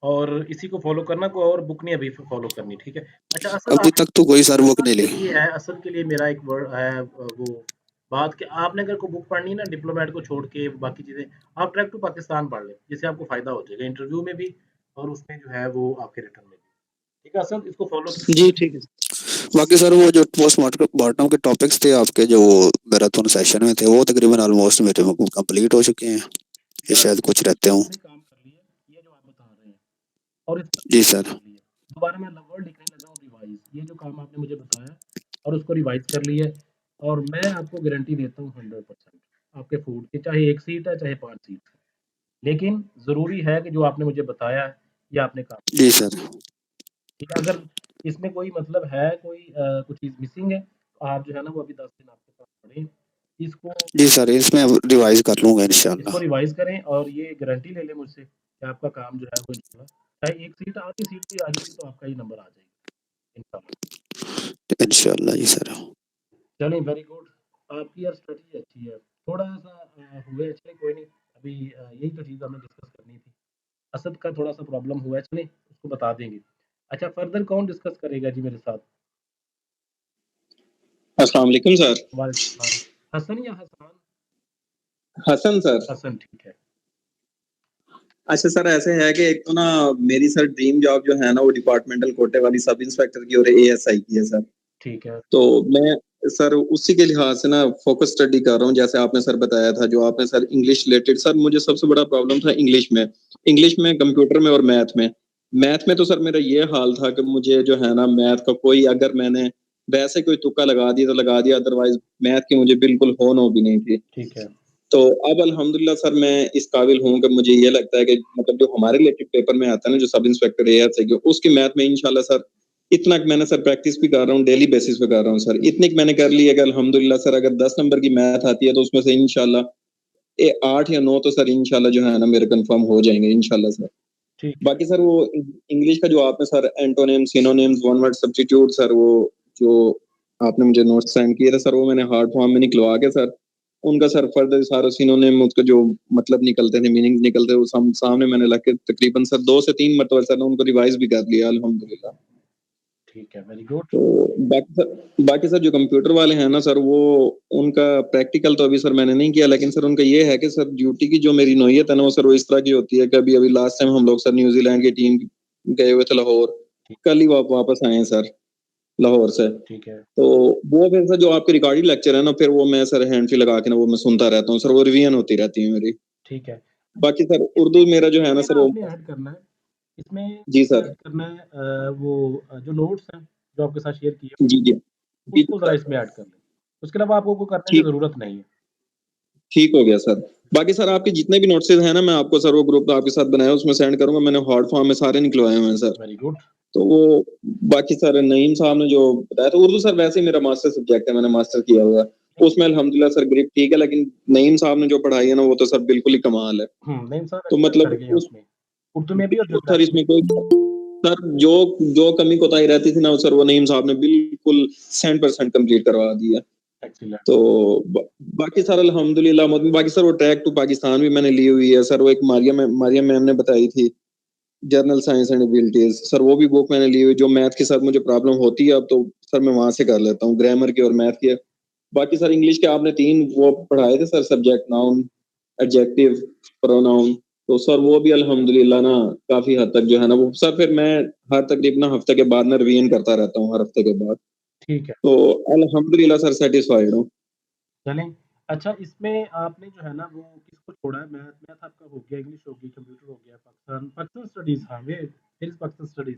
और इसी को फ़ॉलो करना, कोई और बुक नहीं अभी फ़ॉलो करनी, ठीक है? अच्छा, असल अभी तक तो कोई सर बुक असल नहीं के ली। लिए है, असल के लिए मेरा एक वर्ड है, वो बात कि आपने अगर कोई बुक पढ़नी है ना, डिप्लोमेट को छोड़ के बाकी चीज़ें, आप ट्रैक टू पाकिस्तान पढ़ लें, जिससे आपको फ़ायदा हो जाएगा इंटरव्यू में भी और उसमें जो है वो आपके रिटर्न में भी। ठीक है असल, इसको फ़ॉलो जी ठीक है। बाकी सर वो जो पोस्टमार्टम के टॉपिक्स थे आपके जो मैराथन सेशन में थे, वो तकरीबन ऑलमोस्ट मेरे कंप्लीट हो चुके हैं, ये शायद कुछ रहते हों। काम कर लिया, ये जो आप बता रहे हैं, और जी सर। दोबारा मैं वर्ड लिखने लगा हूँ रिवाइज, ये जो काम आपने मुझे बताया और उसको रिवाइज कर लिया, और मैं आपको गारंटी देता हूँ 100% आपके फूड की, चाहे 1 सीट है चाहे 5 सीट है, लेकिन ज़रूरी है कि जो आपने मुझे बताया है ये आपने काम। जी सर। ठीक है, अगर इसमें कोई मतलब है, कोई कुछ चीज़ मिसिंग है, तो आप जो है ना वो अभी 10 दिन आपके पास पड़े हैं, इसको जी सर, इसमें अब रिवाइज कर लूंगा इंशाल्लाह। रिवाइज करें और ये गारंटी ले लें मुझसे कि आपका काम जो है वो इंशाल्लाह, चाहे 1 सीट आधी सीट भी आ जाएगी तो आपका ही नंबर आ जाएगा इंशाल्लाह। इंशाल्लाह जी सर। चलें, वेरी गुड। आपकी यार स्ट्रेटजी अच्छी है। थोड़ा-सा हुआ है, चलिए कोई नहीं, अभी यही तो चीज़ हमें डिस्कस करनी थी। असद का थोड़ा-सा प्रॉब्लम हुआ है, चलें उसको बता देंगे। अच्छा, फर्दर कौन डिस्कस करेगा जी मेरे साथ? अस्सलाम वालेकुम सर। वालेकुम सलाम। हसन या हसान? हसन सर। हसन, ठीक है। अच्छा सर, ऐसे है कि एक तो ना मेरी सर ड्रीम जॉब जो है ना वो डिपार्टमेंटल कोटे वाली सब इंस्पेक्टर की और एएसआई की है सर। ठीक है। तो मैं सर उसी के लिहाज से ना फोकस स्टडी कर रहा हूँ, जैसे आपने सर बताया था, जो आपने सर इंग्लिश रिलेटेड, सर मुझे सबसे बड़ा प्रॉब्लम था इंग्लिश में, कंप्यूटर में और मैथ में तो सर मेरा ये हाल था कि मुझे जो है ना मैथ का कोई, अगर मैंने वैसे कोई तुक्का लगा दिया तो लगा दिया, अदरवाइज मैथ की मुझे बिल्कुल होनो भी नहीं थी। ठीक है। तो अब अल्हम्दुलिल्लाह सर मैं इस काबिल हूँ कि मुझे ये लगता है कि मतलब जो हमारे रिलेटेड पेपर में आता है ना, जो सब इंस्पेक्टर एएसआई की, उसकी मैथ में इंशाल्लाह सर इतना मैंने सर प्रैक्टिस भी कर रहा हूँ, डेली बेसिस पे कर रहा हूँ सर, इतनी मैंने कर ली है कि अल्हम्दुलिल्लाह सर अगर 10 नंबर की मैथ आती है तो उसमें से इंशाल्लाह 8 या 9 तो सर इंशाल्लाह जो है ना मेरे कंफर्म हो जाएंगे इंशाल्लाह सर। ठीक। बाकी सर वो इंग्लिश का जो आपने sir antonyms, synonyms, one word substitute sir, वो जो आपने मुझे नोट्स सेंड किए थे सर, वो मैंने हार्ड फॉर्म में निकलवा के सर उनका सर फर्दर सारा सिनोनिम, उसका जो मतलब निकलते थे, मीनिंग निकलते, वो सामने मैंने लग के तकरीबन सर 2 से 3 मरतबा सर उनको रिवाइज भी कर लिया अल्हम्दुलिल्लाह। ठीक है, वेरी गुड। तो बाकी सर जो कंप्यूटर वाले हैं ना सर, वो उनका प्रैक्टिकल तो अभी सर मैंने नहीं किया, लेकिन सर उनका ये है कि सर ड्यूटी की जो मेरी नौयत है ना वो सर वो इस तरह की होती है कि अभी लास्ट टाइम हम लोग सर न्यूजीलैंड की टीम गए हुए थे लाहौर, कल ही वापस आए हैं सर लाहौर से। ठीक है। तो वो फिर सर जो आपके रिकॉर्डिंग लेक्चर है ना, फिर वो मैं सर हैंड फ्री लगा के ना वो मैं सुनता रहता हूँ सर, वो रिवीजन होती रहती है मेरी। ठीक है। बाकी सर उर्दू मेरा जो है ना सर वो। आपने ऐड करना है इसमें, जी सर। ऐड करना है वो जो नोट्स हैं जो आपके साथ शेयर किए, जी जी जी उसको ज़रा इसमें ऐड कर लें। उसके अलावा आपको कोई करने की ठीक ज़रूरत नहीं है। ठीक हो गया सर। बाकी सर आपके जितने भी नोट्स हैं ना, मैं आपको सर वो ग्रुप आपके साथ बनाया उसमें सेंड करूंगा, मैंने हार्ड फॉर्म में सारे निकलवाए हुए हैं सर। Very good. तो वो बाकी सर नईम साहब ने जो बताया था, उर्दू सर वैसे ही मेरा मास्टर सब्जेक्ट है, मैंने मास्टर किया हुआ है उसमें अल्हम्दुलिल्लाह सर ग्रिप ठीक है, लेकिन नईम साहब ने जो पढ़ाई है ना वो तो सर बिल्कुल ही कमाल है। नहीं सर, तो एक्सेल मतलब चढ़ गए हैं उस उसमें, उर्दू में भी और बिल्कुल सर ज्योग्राफी में। इसमें कोई सर जो जो कमी कोताही रहती थी ना सर, वो नईम साहब ने बिल्कुल 100% कंप्लीट करवा दिया। एक्सीलेंट। तो बाकी सर अल्हम्दुलिल्लाह, बाकी सर वो ट्रैक टू पाकिस्तान भी मैंने ली हुई है सर, वो एक मारिया मैम ने बताई थी। Journal science and abilities sir, वो भी बुक मैंने ली हुई। जो मैथ के साथ मुझे प्रॉब्लम होती है अब तो सर मैं वहां से कर लेता हूँ, ग्रामर की और मैथ की। बाकी सर इंग्लिश के आपने 3 वो पढ़ाए थे sir, subject, noun, adjective, pronoun, तो सर वो भी अल्हम्दुलिल्लाह ना काफी हद तक जो है ना वो सर, फिर मैं हर तकरीबन हफ्ते के बाद ना रिवीजन करता रहता हूँ हर हफ्ते के बाद, ठीक है। तो अल्हम्दुलिल्लाह सर सेटिस्फाइड हूँ। चलें। अच्छा, इसमें आपने जो है ना वो किसको छोड़ा है? मैथ मैथ आपका हो गया, इंग्लिश हो गई, कंप्यूटर हो गया, पाकिस्तान स्टडीज़, हाँ, where is Pakistan studies?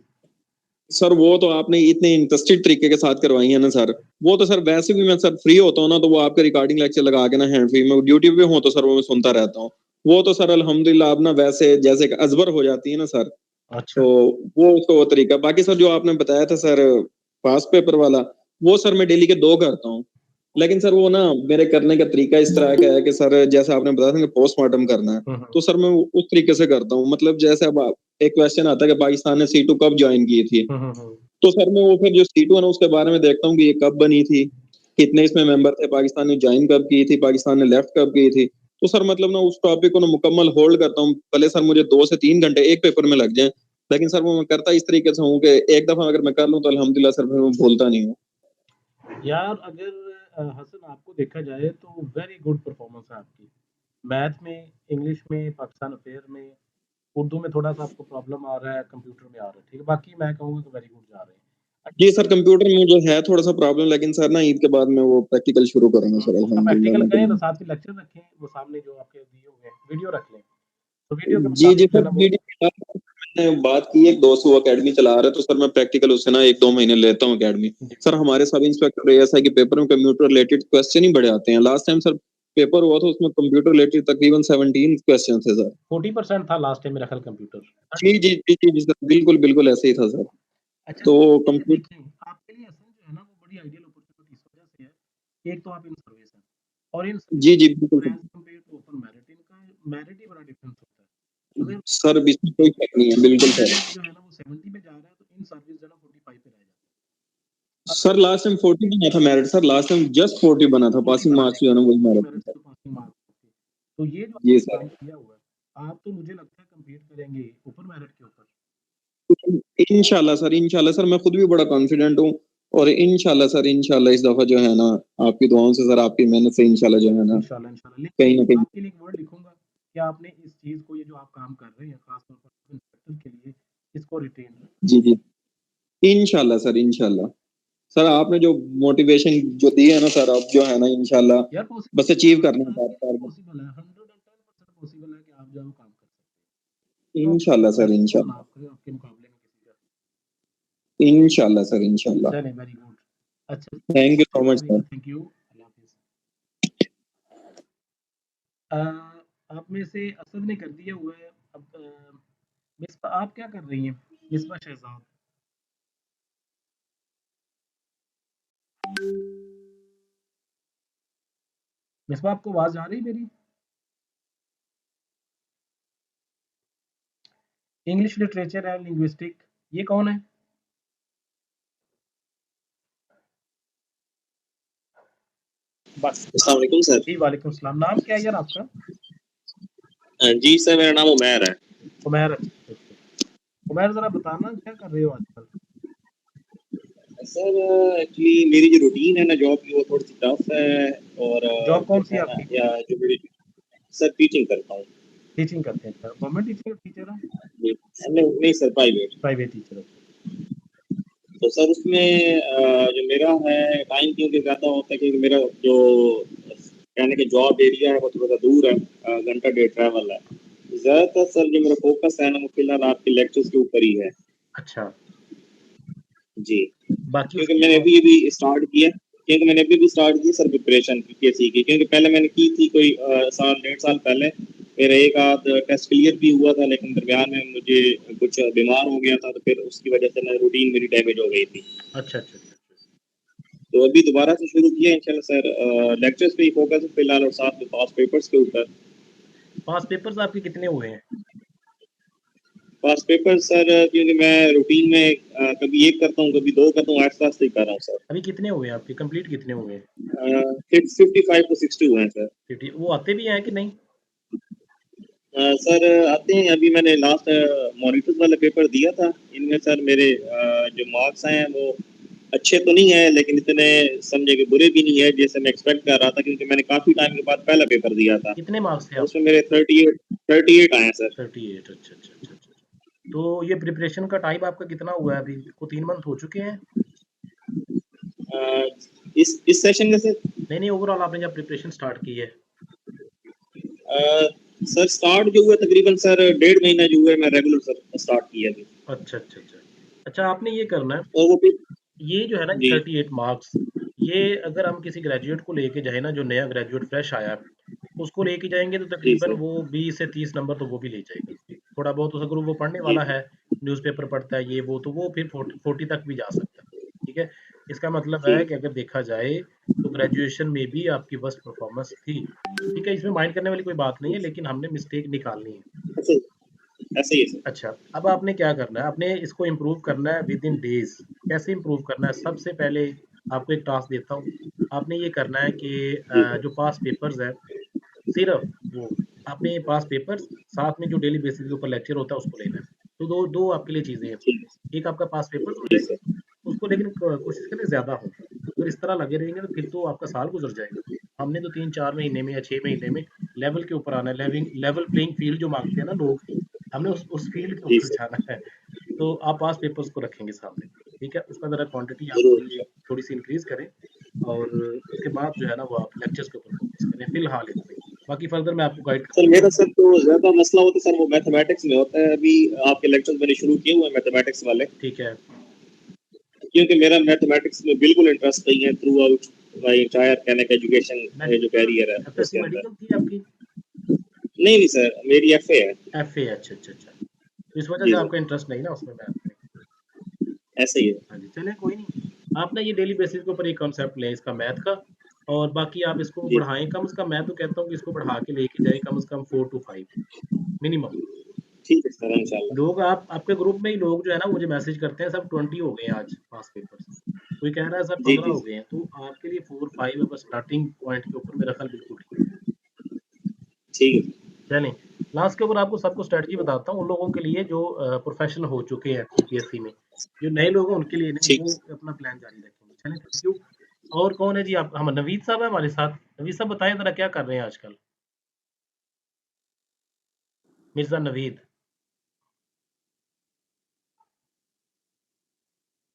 Sir वो तो आपने इतने इंटरेस्टेड तरीके के साथ करवाई है ना सर, वो तो सर वैसे भी मैं सर फ्री होता हूँ ना तो वो आपके रिकॉर्डिंग लेक्चर लगा के ना हैंड फ्री में ड्यूटी पे हूँ तो सर वो मैं सुनता रहता हूँ। वो तो सर अल्हम्दुलिल्लाह अब ना वैसे जैसे कि अजबर हो जाती है ना सर, अच्छा। तो वो उसका वो तरीका। बाकी सर जो आपने बताया था सर पास पेपर वाला, वो सर मैं डेली के 2 करता हूँ, लेकिन सर वो ना मेरे करने का तरीका इस तरह का है कि सर जैसे आपने बताया था कि पोस्टमार्टम करना है, हुँ, हुँ। तो सर मैं उस तरीके से करता हूँ। मतलब जैसे अब एक क्वेश्चन आता है कि पाकिस्तान ने C2 कब ज्वाइन की थी, हुँ, हुँ, हुँ। तो सर मैं वो फिर जो C2 है ना उसके बारे में देखता हूँ कि ये कब बनी थी, कितने इसमें मेंबर थे, पाकिस्तान ने ज्वाइन कब की थी, पाकिस्तान ने लेफ्ट कब की थी। तो सर मतलब ना उस टॉपिक को ना मुकम्मल होल्ड करता हूँ, भले सर मुझे 2 से 3 घंटे एक पेपर में लग जाएं, लेकिन सर वो मैं करता इस तरीके से हूँ कि एक दफा अगर मैं कर लूँ तो अल्हम्दुलिल्लाह सर फिर मैं भूलता नहीं हूँ। यार अगर हसन आपको देखा जाए तो वेरी गुड परफॉर्मेंस है आपकी। मैथ में, इंग्लिश में, पाकिस्तान अफेयर में, उर्दू में थोड़ा-सा आपको प्रॉब्लम आ रहा है, कंप्यूटर में आ रहा है, ठीक है? बाकी मैं कहूँगा कि वेरी गुड जा रहे हैं। जी सर, कंप्यूटर में मुझे है थोड़ा सा प्रॉब्लम, लेकिन सर ना ईद के बाद मैं वो प्रैक्टिकल शुरू करूंगा सर उसका अल्हम्दुलिल्लाह प्रैक्टिकल मैं करें तो करूंगा। साथ में लेक्चर रखें, वो सामने जो आपके दिए हुए हैं, वीडियो रख लें। तो वीडियो के जी जी मुताबिक जो है सर, ना वो वीडियो मैंने बात की, एक दोस्त वो एकेडमी चला रहे, तो सर मैं प्रैक्टिकल उससे ना 1-2 महीने लेता हूँ एकेडमी। जी, सर हमारे सब इंस्पेक्टर एएसआई के पेपर में कंप्यूटर रिलेटेड क्वेश्चन ही बड़े आते हैं। लास्ट टाइम सर पेपर हुआ था उसमें कंप्यूटर रिलेटेड तकरीबन 17 क्वेश्चन थे सर। 40% था लास्ट टाइम मेरा ख्याल कंप्यूटर। जी जी जी जी जी सर, बिल्कुल बिल्कुल ऐसे ही था सर। अच्छा, तो ये कंप्यूटर देखें, आपके लिए असल जो है ना वो बड़ी आइडियल अपॉर्चुनिटी इस वजह से है, कि एक तो आप इन सर्विस हैं और इन जी जी सर्विस बिल्कुल और as compare to open merit, इनका मेरिट ही बड़ा डिफरेंस होता है। अगर सर, इसमें कोई शक नहीं है, बिल्कुल सर। मेरिट जो है ना वो 70 पे जा रहा है तो इन सर्विस जो है ना 45 पे रह जाता है। सर लास्ट टाइम 40 बना था merit, sir last time just 40 बना था, 40 पासिंग बना मार्क्स जो है ना वही 40 मेरिट मेरिट था। से तो पासिंग मार्क्स होते हैं। तो ये जो जी आपने सर, काम किया हुआ है, आप तो मुझे लगता है कम्पीट करेंगे ओपन मेरिट के ऊपर। इंशाल्लाह सर मैं खुद भी बड़ा कॉन्फिडेंट हूँ, और इंशाल्लाह इस दफा जो है ना आपकी दुआओं से सर, आपकी मेहनत से इंशाल्लाह जो है ना इंशाल्लाह, इंशाल्लाह। कहीं लेकिन ना कहीं। आपके लिए एक वर्ड लिखूँगा कि आपने इस चीज़ को, ये जो आप काम कर रहे हैं, खास तौर पर इंस्पेक्टर के लिए, इसको रिटेन रखें। जी जी, इंशाल्लाह सर आपने जो मोटिवेशन जो दी है ना सर, अब जो है ना इंशाल्लाह यार पॉसिबल बस है, अचीव करना है आपके लिए टारगेट। पॉसिबल है, 110% पॉसिबल है कि आप जो है वो काम कर सकते हैं। तो इंशाल्लाह सर, बेस्ट कौन इंशाल्लाह आपके मुकाबले में किसी का? इंशाल्लाह सर, इंशाल्लाह। चलें, वेरी गुड। अच्छा, thank you so much very sir. Good, thank you. अल्लाह हाफ़िज़। आप में से असद ने कर दिया हुआ है। अब मिसबा आप क्या कर रही हैं? मिसबा शहज़ाद। मिसबा आपको आवाज़ आ रही मेरी? इंग्लिश लिटरेचर एंड लिंग्विस्टिक, ये कौन है? बस। अस्सलाम वालेकुम सर। जी, वालेकुम सलाम। नाम क्या है यार आपका? जी सर, मेरा नाम उमैर है। उमैर, अच्छा, अच्छा। उमैर ज़रा बताना क्या कर रहे हो आजकल? सर एक्चुअली मेरी जो रूटीन है ना जॉब की, वो थोड़ी सी टफ है, और जॉब जो कौन सी है है ना, आपकी? या जो मेरी सर टीचिंग करता हूँ। टीचिंग करते हैं, अच्छा। गवर्नमेंट टीचर टीचर हैं? जी, नहीं नहीं सर, प्राइवेट। प्राइवेट टीचर, अच्छा। तो सर उसमें जो मेरा है टाइम क्योंकि ज़्यादा होता है, क्योंकि मेरा जो कहने के जॉब एरिया है वो थोड़ा सा दूर है, घंटा डेढ़ ट्रैवल है। ज़्यादातर सर जो मेरा फोकस है ना वो फिलहाल आपके लेक्चर्स के ऊपर ही है। अच्छा, जी, बाकी क्योंकि उसके मैंने अलावा? अभी स्टार्ट किया, क्योंकि मैंने अभी भी स्टार्ट की सर प्रिपरेशन पीएससी की, क्योंकि पहले मैंने की थी कोई साल डेढ़ साल पहले। मेरा एक आध टेस्ट क्लियर भी हुआ था, लेकिन दरमियान में मुझे कुछ बीमार हो गया था, तो फिर उसकी वजह से ना रूटीन मेरी डैमेज हो गई थी। अच्छा, अच्छा, अच्छा, अच्छा। तो अभी दोबारा से शुरू किया इंशाल्लाह सर, लेक्चर्स पे ही फोकस है फिलहाल, और साथ में पास पेपर्स के ऊपर। पास पेपर्स आपके कितने हुए हैं? पास पेपर सर, क्योंकि मैं रूटीन में कभी एक करता हूँ, कभी दो करता हूँ, आठ साल से कर रहा हूँ सर। अभी कितने हुए हैं आपके? कंप्लीट कितने हुए हैं? 55 to 60 हुए हैं सर। 50, वो आते भी हैं कि नहीं? सर आते हैं, अभी मैंने लास्ट मॉनिटर्स वाला पेपर दिया था, इनमें सर मेरे जो मार्क्स हैं वो अच्छे तो नहीं है, लेकिन इतने समझे कि बुरे भी नहीं है जैसे मैं एक्सपेक्ट कर रहा था, क्योंकि मैंने काफ़ी टाइम के बाद पहला पेपर दिया था। कितने मार्क्स थे और आप? उसमें मेरे 38 आए हैं सर। 38। अच्छा, अच्छा, अच्छा, अच्छा। तो ये प्रिपरेशन का टाइम आपका कितना हुआ है अभी? को 3 मंथ हो चुके हैं? अ, इस सेशन में सर नहीं, ओवरऑल आपने जब प्रिपरेशन स्टार्ट की है? सर स्टार्ट जो हुआ तकरीबन सर 1.5 महीना जो हुआ है, मैं रेगुलर सर स्टार्ट किया अभी। अच्छा, अच्छा, अच्छा। अच्छा, आपने ये करना है, और वो भी ये जो है ना जी 38 मार्क्स, ये अगर हम किसी ग्रेजुएट को लेके जाएँ ना, जो नया ग्रेजुएट फ्रेश आया है, उसको लेके जाएँगे तो जी तकरीबन सर वो 20 से 30 नंबर तो वो भी ले जाएगा। थोड़ा बहुत अगर वो पढ़ने जी वाला है, न्यूज़पेपर पढ़ता है, ये वो, तो वो फिर 40 तक भी जा सकता है। ठीक है? इसका मतलब जी है कि अगर देखा जाए, तो ग्रेजुएशन में भी आपकी वर्स्ट परफ़ॉर्मेंस थी। ठीक है? इसमें माइंड करने वाली कोई बात नहीं है, लेकिन हमने मिस्टेक निकालनी है। ऐसे ऐसे ही है सर। अच्छा, अब आपने क्या करना है, आपने इसको इम्प्रूव करना है विदिन डेज़। कैसे इम्प्रूव करना है? सबसे पहले आपको एक टास्क देता हूँ। आपने ये करना है कि जी जो पास्ट पेपर्स हैं, सिर्फ़ वो आपने पास्ट पेपर्स, साथ में जो डेली बेसिस के ऊपर लेक्चर होता है, उसको लेना है। तो 2 आपके लिए चीज़ें हैं। ठीक है एक आपका पास्ट पेपर्स हो जी जाएँगे, सर उसको लेकिन कोशिश करें ज़्यादा हो। अगर इस तरह लगे रहेंगे, तो फिर तो आपका साल गुज़र जाएगा। हमने तो 3-4 महीने में या 6 महीने में लेवल के ऊपर आना है, लेवल प्लेइंग फ़ील्ड जो माँगते हैं ना लोग, हमने उस फ़ील्ड के जी ऊपर सर जाना है। तो आप पास पेपर्स को रखेंगे सामने, ठीक है? उसका ज़रा क्वांटिटी आप जरूर थोड़ी सर। थोड़ी-सी इंक्रीज़ करें, और उसके बाद जो है ना, वो आप लेक्चर्स के ऊपर फ़ोकस करें फ़िलहाल इतने। बाकी फर्दर मैं आपको गाइड सर करता मेरा रहूँगा। सर तो ज्यादा मसला होता है सर, वो मैथमेटिक्स में होता है। अभी आपके लेक्चर्स मैंने शुरू किए हुए हैं मैथमेटिक्स वाले, ठीक है। क्योंकि मेरा मैथमेटिक्स में बिल्कुल इंटरेस्ट नहीं है थ्रू आउट माई एंटायर कहने का एजुकेशन जो मेडिकल कैरियर है एफएससी उसके अंदर। मेडिकल थी आपकी? नहीं नहीं सर, मेरी एफए है। एफए, अच्छा, अच्छा, अच्छा। तो इस वजह जी से सर आपका इंटरेस्ट नहीं ना उसमें, मैथ में। ऐसे ही है। हाँ जी, चलिए कोई नहीं। आप ना ये डेली बेसिस के ऊपर एक कॉन्सेप्ट लें इसका मैथ का, और बाकी आप इसको जी बढ़ाएँ, कम से कम मैं तो कहता हूँ कि इसको बढ़ा के लेके जाएँ कम से कम 4 टू 5 मिनिमम। ठीक है सर इंशाल्लाह। लोग आपके ग्रुप में ही लोग जो है ना, मुझे मैसेज करते हैं, सब 20 हो गए हैं आज पास पेपर्स। कोई कह रहा है सर जी 15 जी हो गए हैं, तो आपके लिए 4-5 अगर स्टार्टिंग पॉइंट के ऊपर, मेरा ख्याल बिल्कुल ठीक है। ठीक है चलें, लास्ट के ऊपर आपको सबको स्ट्रैटेजी बताता हूँ, उन लोगों के लिए जो प्रोफेशनल हो चुके हैं यूपीएससी में। जो नए लोग हैं उनके लिए नहीं, ठीक वो अपना प्लान जारी रखेंगे। चलें, थैंक यू। और कौन है जी? आप हम नवीद साहब हैं हमारे साथ। नवीद साहब बताएँ ज़रा, क्या कर रहे हैं आजकल? मिर्ज़ा नवीद।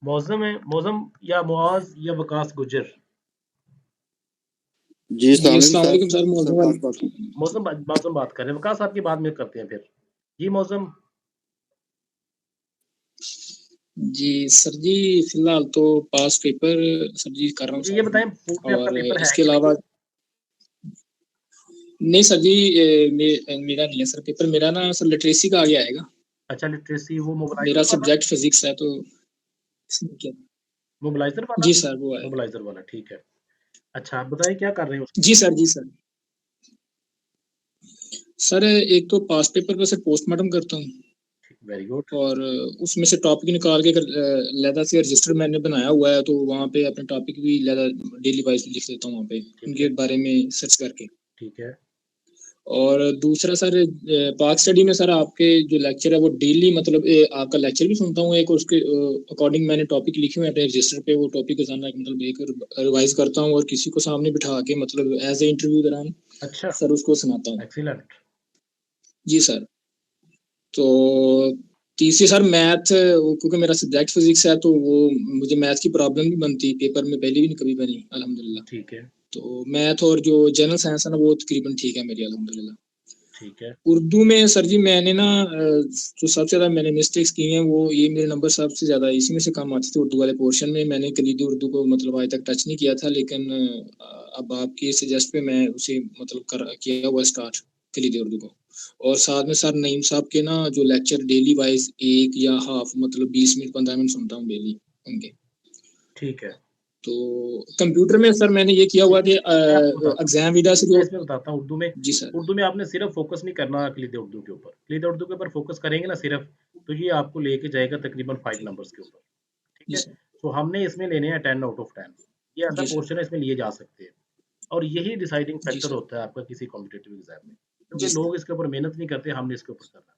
मौज़म है, मौज़म या मुआज़ या वकास गुज्जर? जी जी सालिम अस्सलाम साहब वालेकुम सर, मौजूद सरफराज बात कर रहे हैं। मौज़म बात कर रहे हैं, वकास साहब की बाद में करते हैं फिर। जी मौज़म। जी सर जी, फिलहाल तो पास पेपर सर जी कर रहा हूँ मुझे ये साथ में। बताएँ, बोर्ड में आपका और पेपर है इसके कि नहीं? अलावा नहीं सर जी, मेरा नहीं है सर पेपर, मेरा ना सर लिटरेसी का आगे आएगा। अच्छा, लिटरेसी, वो मेरा मोबिलाइज़र वाला? सब्जेक्ट फिजिक्स है, तो इसमें क्या। मोबिलाइज़र वाला? जी सर वो आएगा। मोबिलाइज़र वाला, ठीक है। अच्छा, आप बताइए क्या कर रहे हैं उसमें? जी सर जी सर। सर एक तो पास पेपर पे सर पोस्टमार्टम करता हूँ, ठीक, वेरी गुड। और उसमें से टॉपिक निकाल के लहदा से रजिस्टर मैंने बनाया हुआ है, तो वहाँ पे अपने टॉपिक भी लहदा डेली वाइज लिख लेता हूँ वहाँ पे, ठीक उनके है, बारे में सर्च करके। ठीक है। और दूसरा सर, पाक स्टडी में सर आपके जो लेक्चर है वो डेली, मतलब आपका लेक्चर भी सुनता हूँ एक, और उसके अकॉर्डिंग मैंने टॉपिक लिखे हुए अपने रजिस्टर पे, वो टॉपिक रोजाना मतलब एक रिवाइज करता हूँ, और किसी को सामने बिठा के मतलब एज ए इंटरव्यू दौरान अच्छा, सर उसको सुनाता हूँ। एक्सीलेंट। जी सर। तो तीसरी सर मैथ, क्योंकि मेरा सब्जेक्ट फिजिक्स है, तो वो मुझे मैथ की प्रॉब्लम नहीं बनती, पेपर में पहले भी नहीं कभी बनी अल्हम्दुलिल्लाह। ठीक है, तो मैथ और जो जनरल साइंस है ना, वो तकरीबन ठीक है मेरी अल्हम्दुलिल्लाह। ठीक है। उर्दू में सर जी मैंने ना जो सबसे ज़्यादा मैंने मिस्टेक्स की हैं, वो ये मेरे नंबर सबसे ज़्यादा इसी में से कम आते थे। उर्दू वाले पोर्शन में मैंने कलीदी उर्दू को मतलब आज तक टच नहीं किया था, लेकिन अब आपके सजेस्ट पे मैं उसे मतलब किया हुआ स्टार्ट कलीदी उर्दू को। और साथ में सर नईम साहब के ना जो लेक्चर डेली वाइज एक या हाफ मतलब 20 मिनट 15 मिनट सुनता हूँ डेली उनके। ठीक है। तो कंप्यूटर में सर मैंने ये किया हुआ कि मैं आपको बताता हूँ, एग्जाम विदा से मैं जो। इसमें बताता हूँ उर्दू में। जी सर। उर्दू में आपने सिर्फ फोकस नहीं करना क्लीद उर्दू के ऊपर। क्लीद उर्दू के ऊपर फोकस करेंगे ना सिर्फ, तो ये आपको लेके जाएगा तकरीबन 5 नंबर्स के ऊपर। ठीक जी है? सर। तो हमने इसमें लेने हैं 10 आउट ऑफ 10। ये ऐसा जी सर। पोर्शन है, इसमें लिए जा सकते हैं, और यही डिसाइडिंग जी फैक्टर सर। होता है आपका किसी कॉम्पिटिटिव एग्जाम में। क्योंकि लोग इसके ऊपर मेहनत नहीं करते, हमने इसके ऊपर करना,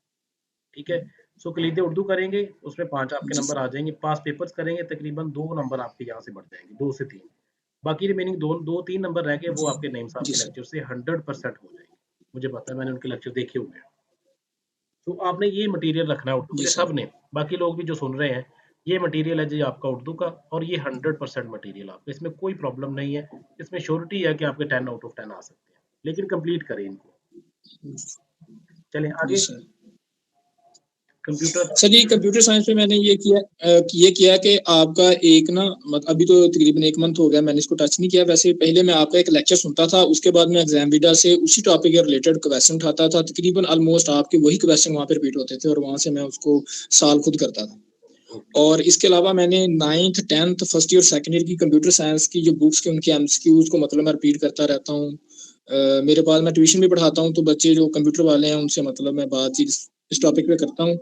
ठीक है। सो कलीदे उर्दू करेंगे, उसमें 5 आपके नंबर आ जाएंगे। पास पेपर्स करेंगे, तकरीबन 2 नंबर आपके यहाँ से बढ़ जाएंगे, 2 से 3। बाकी रिमेनिंग 2-3 नंबर रह गए, वो आपके नईम साहब के लेक्चर से 100% हो जाएंगे। मुझे पता है, मैंने उनके लेक्चर देखे हुए हैं। तो आपने ये मटेरियल रखना है उर्दू के लिए, सब ने, बाकी लोग भी जो सुन रहे हैं, ये मटेरियल है जी आपका उर्दू का, और ये 100% मटेरियल आपका, इसमें कोई प्रॉब्लम नहीं है। इसमें श्योरिटी है कि आपके 10 आउट ऑफ 10 आ सकते हैं, लेकिन कंप्लीट करें इनको। चलें आगे। कंप्यूटर सर ये कंप्यूटर साइंस में मैंने ये किया कि आपका एक ना अभी तो तकरीबन 1 मंथ हो गया, मैंने इसको टच नहीं किया। वैसे पहले मैं आपका एक लेक्चर सुनता था, उसके बाद मैं एग्जाम वीडा से उसी टॉपिक के रिलेटेड क्वेश्चन उठाता था, तकरीबन ऑलमोस्ट आपके वही क्वेश्चन वहाँ पे रिपीट होते थे, और वहाँ से मैं उसको सॉल्व खुद करता था। और इसके अलावा मैंने 9th 10th first year second year की कंप्यूटर साइंस की जो बुक्स के उनके एमसीक्यूज को मतलब मैं रिपीट करता रहता हूँ। मेरे पास मैं ट्यूशन भी पढ़ाता हूँ, तो बच्चे जो कंप्यूटर वाले हैं उनसे मतलब मैं बातचीत इस टॉपिक पे करता हूँ।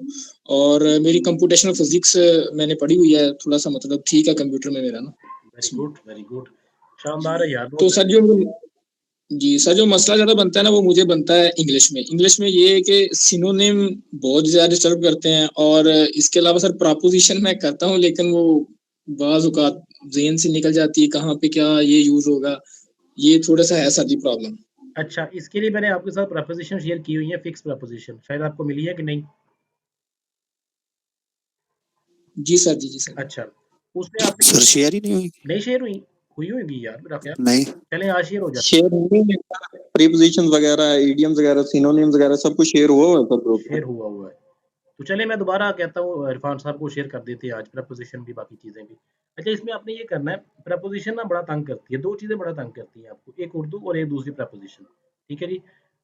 और मेरी कंप्यूटेशनल फिजिक्स मैंने पढ़ी हुई है, थोड़ा सा मतलब ठीक है कंप्यूटर में मेरा ना। वेरी गुड, शानदार है यार। तो सर जो मसला ज्यादा बनता है ना, वो मुझे बनता है इंग्लिश में। इंग्लिश में ये है कि सिनोनिम बहुत ज्यादा डिस्टर्ब करते हैं, और इसके अलावा सर प्रपोजिशन मैं करता हूँ, लेकिन वो बाज़ औक़ात ज़हन से निकल जाती है, कहाँ पे क्या ये यूज होगा, ये थोड़ा सा है सर जी प्रॉब्लम। अच्छा, इसके लिए मैंने आपके साथ प्रपोजिशन शेयर की हुई है, फिक्स प्रपोजिशन, शायद आपको मिली है कि नहीं? जी सर, जी सर। अच्छा, उसमें आपने सर शेयर ही नहीं हुई। नहीं शेयर हुई होगी यार मेरा ख्याल। नहीं, चलें आज शेयर हो जाए। शेयर होंगे, प्रीपोजिशंस वगैरह, इडियम्स वगैरह, सिनोनिम्स वगैरह सब कुछ शेयर हुआ है सब ग्रुप में। शेयर हुआ है। तो चलिए मैं दोबारा कहता हूँ, इरफान साहब को शेयर कर देते हैं आज, प्रपोजिशन भी, बाकी चीज़ें भी। अच्छा, इसमें आपने ये करना है, प्रपोजिशन ना बड़ा तंग करती है, 2 चीज़ें बड़ा तंग करती हैं आपको, एक उर्दू और एक दूसरी प्रपोजिशन, ठीक है जी।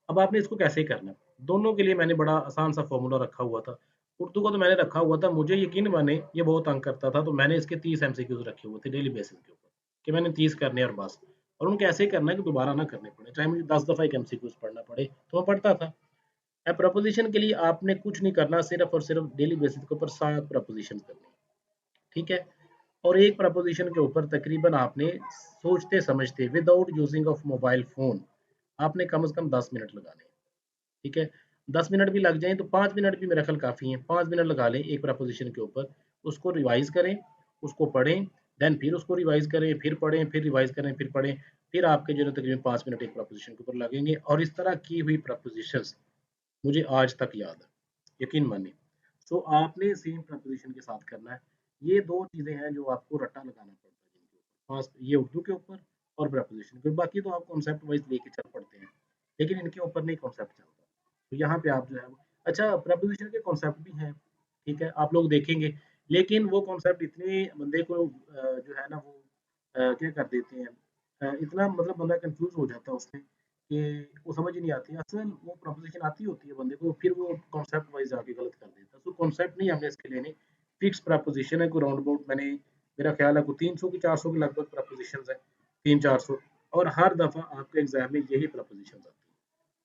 अब आपने इसको कैसे करना है, दोनों के लिए मैंने बड़ा आसान सा फॉर्मूला रखा हुआ था। उर्दू का तो मैंने रखा हुआ था, मुझे यकीन माने ये बहुत तंग करता था, तो मैंने इसके 30 एमसीक्यूज़ रखे हुए थे डेली बेसिस के ऊपर, कि मैंने 30 करने और बस। और उनको ऐसे करना है कि दोबारा ना करने पड़े, चाहे मुझे 10 दफ़ा एक एमसीक्यूज़ पढ़ना पड़े, तो मैं पढ़ता था। अब प्रपोजिशन के लिए आपने कुछ नहीं करना, सिर्फ और सिर्फ डेली बेसिस के ऊपर 7 प्रपोजिशन करनी है, ठीक है। और एक प्रपोजिशन के ऊपर तकरीबन आपने सोचते समझते, without using of mobile phone, आपने कम से कम 10 मिनट लगाने हैं, ठीक है। 10 मिनट भी लग जाएं तो 5 मिनट भी मेरा ख्याल काफ़ी है। 5 मिनट लगा लें एक प्रपोजिशन के ऊपर, उसको रिवाइज करें, उसको पढ़ें, देन फिर उसको रिवाइज करें, फिर पढ़ें, फिर रिवाइज करें, फिर पढ़ें, फिर आपके जो है तकरीबन 5 मिनट एक प्रपोजिशन के ऊपर लगेंगे। और इस तरह की हुई प्रपोजिशंस मुझे आज तक याद है, यकीन मानिए। सो आपने सेम प्रपोजिशन के साथ करना है। ये 2 चीज़ें हैं जो आपको रट्टा लगाना पड़ता है जिनके ऊपर, खास ये उर्दू के ऊपर और प्रपोजिशन के, बाकी तो आप कॉन्सेप्ट वाइज लेके चल पड़ते हैं, लेकिन इनके ऊपर नहीं कॉन्सेप्ट चलता। तो यहाँ पे आप जो है अच्छा, प्रपोजिशन के कॉन्सेप्ट भी हैं, ठीक है, आप लोग देखेंगे, लेकिन वो कॉन्सेप्ट इतने बंदे को जो है ना वो क्या कर देते हैं, इतना मतलब बंदा कंफ्यूज हो जाता है उसमें कि वो समझ ही नहीं आती। असल वो प्रपोजिशन आती होती है बंदे को, फिर वो कॉन्सेप्ट वाइज आके गलत कर देता है। तो कॉन्सेप्ट नहीं हमने इसके लेने, फिक्स प्रपोजिशन है, कोई राउंड अबाउट मैंने, मेरा ख्याल है कोई 300 की 400 के लगभग प्रपोजिशंस हैं, 300-400, और हर दफ़ा आपके एग्जाम में यही प्रपोजिशन आती है,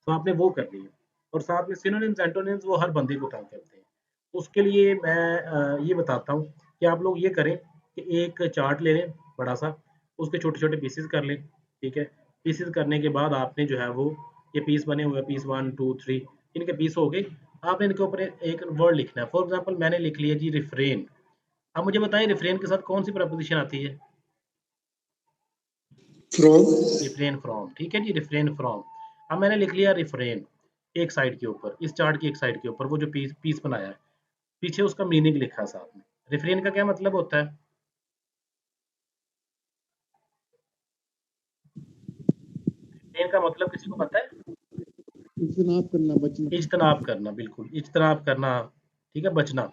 तो आपने वो करनी है। और साथ में सिनोनिम्स एंटोनिम्स वो हर बंदे को तंग करते हैं। उसके लिए मैं ये बताता हूँ कि आप लोग ये करें कि एक चार्ट ले लें बड़ा सा, उसके छोटे-छोटे पीसेस कर लें, ठीक है। पीसेस करने के बाद आपने जो है वो, ये पीस बने हुए हैं, पीस 1 2 3 इनके पीस हो गए। आपने इनके ऊपर एक वर्ड लिखना है। फॉर एग्जांपल मैंने लिख लिया जी रिफ्रेन। अब मुझे बताएं रिफ्रेन के साथ कौन सी प्रपोजिशन आती है? फ्रॉम। रिफ्रेन फ्रॉम, ठीक है जी, रिफ्रेन फ्रॉम। अब मैंने लिख लिया रिफ्रेन एक साइड के ऊपर, इस चार्ट की एक साइड के ऊपर, वो जो पीस पीस बनाया है, पीछे उसका मीनिंग लिखा है साथ में। रिफ्रेन का क्या मतलब होता है? रिफ्रेन का मतलब किसी को पता है? इज्तनाब करना, बचना। इज्तनाब करना, बिल्कुल, इज्तनाब करना, ठीक है, बचना,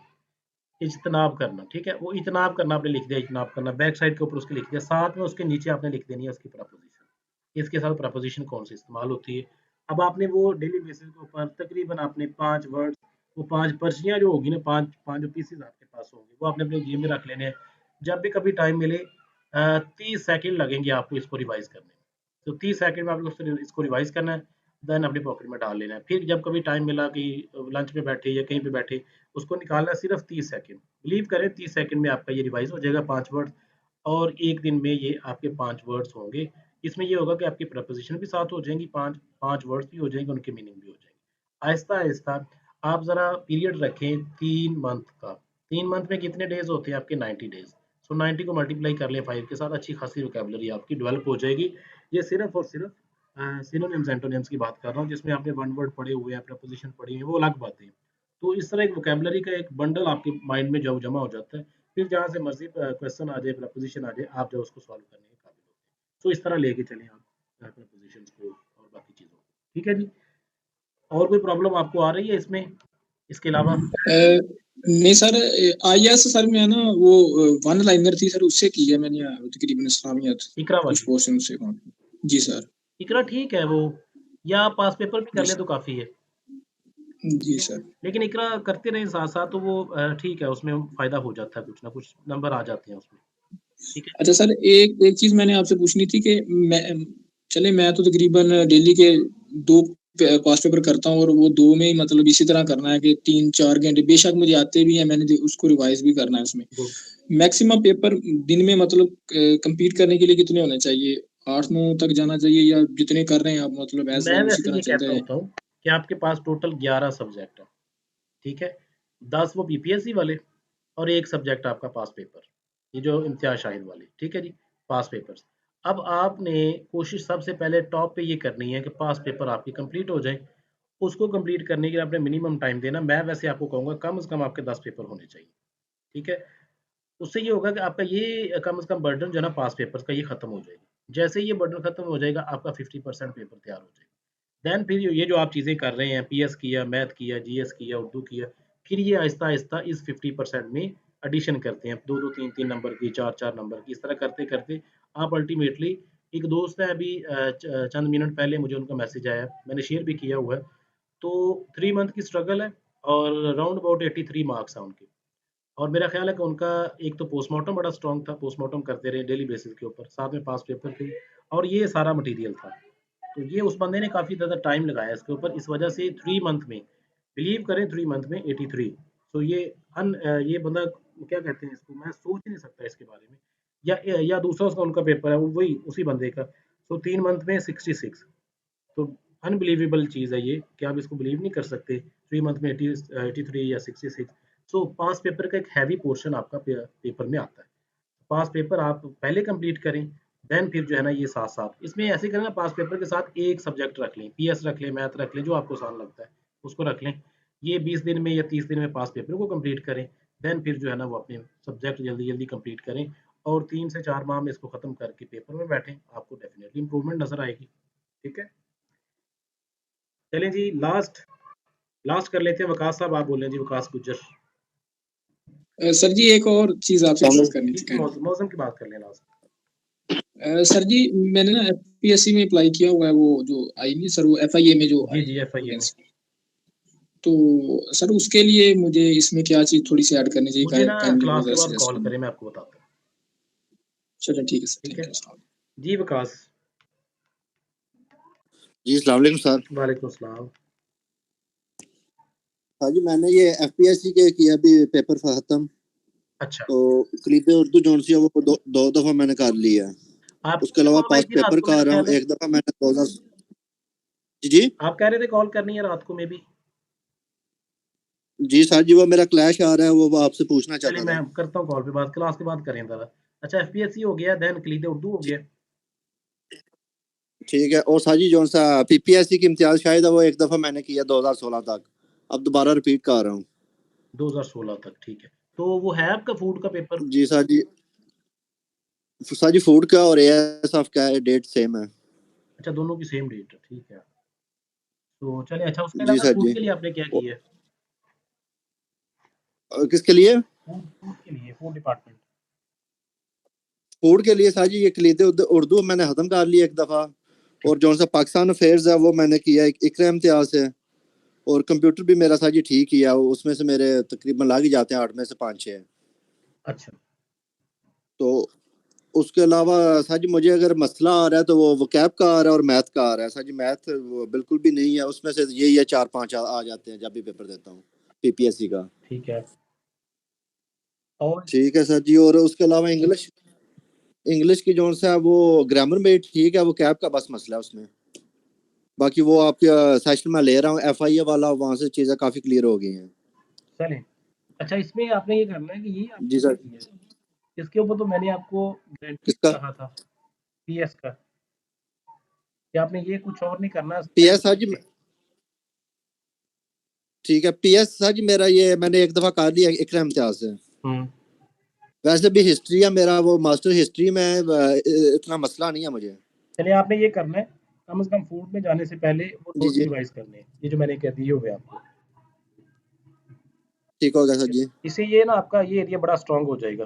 इज्तनाब करना, ठीक है। वो इज्तनाब करना आपने लिख दिया, इज्तनाब करना, बैक साइड के ऊपर उसके लिख दिया, साथ में उसके नीचे आपने लिख देनी है उसकी प्रपोजिशन, इसके साथ प्रपोजिशन कौन सी इस्तेमाल होती है। अब आपने वो डेली बेसिस के ऊपर तकरीबन आपने 5 वर्ड्स, वो 5 पर्चियाँ जो होगी ना, 5 जो पीसेस आपके पास होंगे, वो आपने अपने जेब में रख लेने हैं। जब भी कभी टाइम मिले 30 सेकंड लगेंगे आपको इसको रिवाइज करने में। तो 30 सेकंड में आपको इसको रिवाइज करना है, देन अपनी पॉकेट में डाल लेना है। फिर जब कभी टाइम मिला कि लंच पे बैठे या कहीं पे बैठे, उसको निकालना है सिर्फ 30 सेकंड। बिलीव करें 30 सेकंड में आपका ये रिवाइज हो जाएगा 5 वर्ड्स, और एक दिन में ये आपके 5 वर्ड्स होंगे। इसमें ये होगा कि आपकी प्रपोजिशन भी साथ हो जाएंगी, 5 वर्ड्स भी हो जाएंगे, उनके मीनिंग भी हो जाएंगे। आहिस्ता-आहिस्ता आप ज़रा पीरियड रखें 3 मंथ का। 3 मंथ में कितने डेज़ होते हैं आपके? 90 डेज़। सो 90 को मल्टीप्लाई कर लें 5 के साथ, अच्छी खासी वोकैब्युलरी आपकी डेवलप हो जाएगी। ये सिर्फ़ और सिर्फ़ सिनोनिम्स, एंटोनिम्स की बात कर रहा हूँ, जिसमें आपने वन वर्ड पढ़े हुए हैं, प्रपोजिशन पढ़ी हुई है, वो अलग बातें हैं। तो इस तरह एक वोकैब्युलरी का एक बंडल आपके माइंड में जब जमा हो जाता है, फिर जहाँ से मर्ज़ी क्वेश्चन आ जाए, प्रपोजिशन आ जाए, आप जो है उसको सॉल्व करने के काबिल होते हैं। तो इस तरह लेके चलें आप प्रपोजिशंस को और बाकी चीज़ों को। ठीक है जी? और कोई प्रॉब्लम आपको आ रही है इसमें, इसके अलावा? नहीं सर, आईएएस सर मैं ना वो वन लाइनर थी सर, उससे की है मैंने तकरीबन इस्लामियत इकरा कुछ वाली? पोर्शन से। जी सर। इकरा ठीक है वो, या आप पास पेपर भी कर जी लें तो सर। काफ़ी है। जी सर। लेकिन इकरा करते रहें साथ-साथ, तो वो ठीक है, उसमें फ़ायदा हो जाता है, कुछ ना कुछ नंबर आ जाते हैं उसमें। ठीक है? अच्छा सर, एक एक चीज़ मैंने आपसे पूछनी थी कि मैं तो तकरीबन डेली के 2 पास्ट पेपर करता हूँ और वो 2 में ही मतलब इसी तरह करना है कि 3-4 घंटे, बेशक मुझे आते भी हैं, मैंने उसको रिवाइज़ भी करना है उसमें। गुड। मैक्सिमम पेपर दिन में मतलब कंप्लीट करने के लिए कितने होने चाहिए? 8-9 तक जाना चाहिए या जितने कर रहे हैं आप मतलब एज़ मैं वेल उसी वैसे तरह ये चलते कहता जाएँ? होता हूँ कि आपके पास टोटल 11 सब्जेक्ट है, ठीक है? 10 वो पीपीएससी वाले और 1 सब्जेक्ट आपका पास पेपर, ये जो इम्तियाज़ शाहिद वाले, ठीक है जी? पास पेपर्स। अब आपने कोशिश सबसे पहले टॉप पे ये करनी है कि पास पेपर आपके कंप्लीट हो जाएँ। उसको कंप्लीट करने के लिए आपने मिनिमम टाइम देना, मैं वैसे आपको कहूँगा कम से कम आपके 10 पेपर होने चाहिए, ठीक है? उससे ये होगा कि आपका ये कम से कम बर्डन जो है ना पास पेपर्स का, ये खत्म हो जाएगा। जैसे ही ये बर्डन खत्म हो जाएगा, आपका 50% पेपर तैयार हो जाएगा। देन फिर ये जो आप चीज़ें कर रहे हैं, पीएस किया, मैथ किया, जीएस किया, उर्दू किया, फिर ये आहिस्ता-आहिस्ता इस 50% में एडिशन करते हैं। 2-2, 3-3 नंबर की, 4-4 नंबर की, इस तरह करते-करते आप अल्टीमेटली, एक दोस्त है अभी चंद मिनट पहले मुझे उनका मैसेज आया, मैंने शेयर भी किया हुआ है। तो 3 मंथ की स्ट्रगल है और राउंड अबाउट 83 मार्क्स हैं उनके। और मेरा ख़्याल है कि उनका एक तो पोस्टमार्टम बड़ा स्ट्रॉन्ग था, पोस्टमार्टम करते रहे डेली बेसिस के ऊपर, साथ में पास पेपर थे और ये सारा मटीरियल था। तो ये उस बंदे ने काफ़ी ज़्यादा टाइम लगाया इसके ऊपर, इस वजह से 3 मंथ में, बिलीव करें 3 मंथ में 83। तो ये बंदा, क्या कहते हैं इसको, मैं सोच ही नहीं सकता इसके बारे में। या दूसरा उसका उनका पेपर है, वो वही उसी बंदे का। तो 3 मंथ में 66, तो अनबिलीवेबल चीज़ है ये कि आप इसको बिलीव नहीं कर सकते। 3 मंथ में 83 या 66। सो पास पेपर का एक हैवी पोर्शन आपका पेपर में आता है। पास पेपर आप पहले कंप्लीट करें, देन फिर जो है ना ये साथ-साथ इसमें ऐसे करें ना, पास पेपर के साथ एक सब्जेक्ट रख लें, पीएस रख लें, मैथ रख लें, जो आपको आसान लगता है, उसको रख लें। ये 20 दिन में या 30 दिन में पास पेपर को कंप्लीट करें। देन फिर जो है ना वो अपने सब्जेक्ट जल्दी-जल्दी कंप्लीट करें और 3 से 4 माह में इसको खत्म करके पेपर में बैठें, आपको डेफिनिटली इंप्रूवमेंट नज़र आएगी। ठीक है? चलें जी, लास्ट लास्ट कर लेते हैं, वकास साहब आप बोलें जी, वकास गुज्जर। सर जी एक और चीज़ आपसे डिस्कस करनी थी। ठीक है, मौसम की बात कर लें लास्ट। सर जी मैंने ना एफपीएससी में अप्लाई किया हुआ है, वो जो आई नहीं सर, वो एफआईए में जो जी, आई जी, है एफआईए में। वैकेंसी। तो सर उसके लिए मुझे इसमें क्या चीज़ थोड़ी सी ऐड करनी चाहिए? मुझे ना काइंडली वो क्लास के ज़रा बाद सजेस्ट कॉल करें। करें, मैं आपको बताता हूँ। चलो ठीक है सर, ठीक थैंक है? यू। अस्सलाम वालेकुम। जी विकास। जी अस्सलाम वालेकुम सर। वालेकुम सलाम। हाँ जी, मैंने ये एफपीएससी के किया अभी पेपर खत्म, अच्छा, तो क्लिप उर्दू जोन सी है वो दो दफा मैंने कर लिया है। आपकी उसके मुझे अलावा कॉल आई पास थी रात पेपर को, का आ मेरा रहा हूँ, ख्याल है। एक दफा मैंने 2000। जी जी आप कह रहे थे कॉल करनी है रात को में भी। जी सर जी, वो मेरा क्लैश आ रहा है, वो आपसे पूछना चलिए चाहता मैं था। करता हूँ कॉल पे बात, क्लास के बाद करें ज़रा। अच्छा, एफपीएससी हो गया, देन क्लीदे उर्दू हो गया। ठीक है, और सर जी जो सा पीपीएससी की इम्तियाज शायद है वो एक दफा मैंने किया 2016 तक, अब दोबारा रिपीट कर रहा हूँ। 2016 तक, ठीक है। तो वो है आपका फूड का पेपर? जी सर जी। सर जी फूड का और एएसएफ का डेट सेम है। अच्छा, दोनों की सेम डेट है, ठीक है। तो चलिए, अच्छा उसके जी अलावा सर फूड जी। के लिए आपने क्या किया है? किसके लिए? फूड के लिए, फूड डिपार्टमेंट। फूड के लिए सर जी ये क्लीदे उर्दू मैंने खत्म कर लिया एक दफा, ठीक। और जो सा पाकिस्तान अफेयर्स है वो मैंने किया इकरा इम्तियाज से, और कंप्यूटर भी मेरा सर जी ठीक ही है, उसमें से मेरे तकरीबन लग ही जाते हैं 8 में से 5-6। अच्छा, तो उसके अलावा सर जी मुझे अगर मसला आ रहा है तो वो कैब का आ रहा है और मैथ का आ रहा है। सर जी मैथ वो बिल्कुल भी नहीं है, उसमें से यही है 4-5 आ जाते हैं जब भी पेपर देता हूँ पीपीएससी का। ठीक है। और ठीक है सर जी, और उसके अलावा इंग्लिश इंग्लिश की जोन से वो ग्रामर में ठीक है, वो कैब का बस मसला है उसमें। बाकी वो आपके सेशन में ले रहा हूँ FIA वाला, वहां से चीजें काफी क्लियर हो गई हैं। चलें। अच्छा, इसमें आपने ये करना है कि ये जी आपने सर। किया है, इसके ऊपर तो मैंने आपको गारंटी किसका? कहा था, पीएस का, कि आपने ये कुछ और नहीं करना स्टैंड PS छोड़ सर जी, के। ठीक है। PS सर जी मेरा ये मैंने एक दफा कर लिया इकरा इम्तियाज से। वैसे भी हिस्ट्री है मेरा, वो मास्टर हिस्ट्री में इतना मसला नहीं है मुझे। चलिए, आपने ये करना है, कम से कम फूड में जाने से पहले वो जी नोट्स जी, रिवाइज करने हैं, ये जो मैंने कह दिए हुए आपको। ठीक हो गया सर जी। इससे ये ना आपका ये एरिया बड़ा स्ट्रांग हो जाएगा।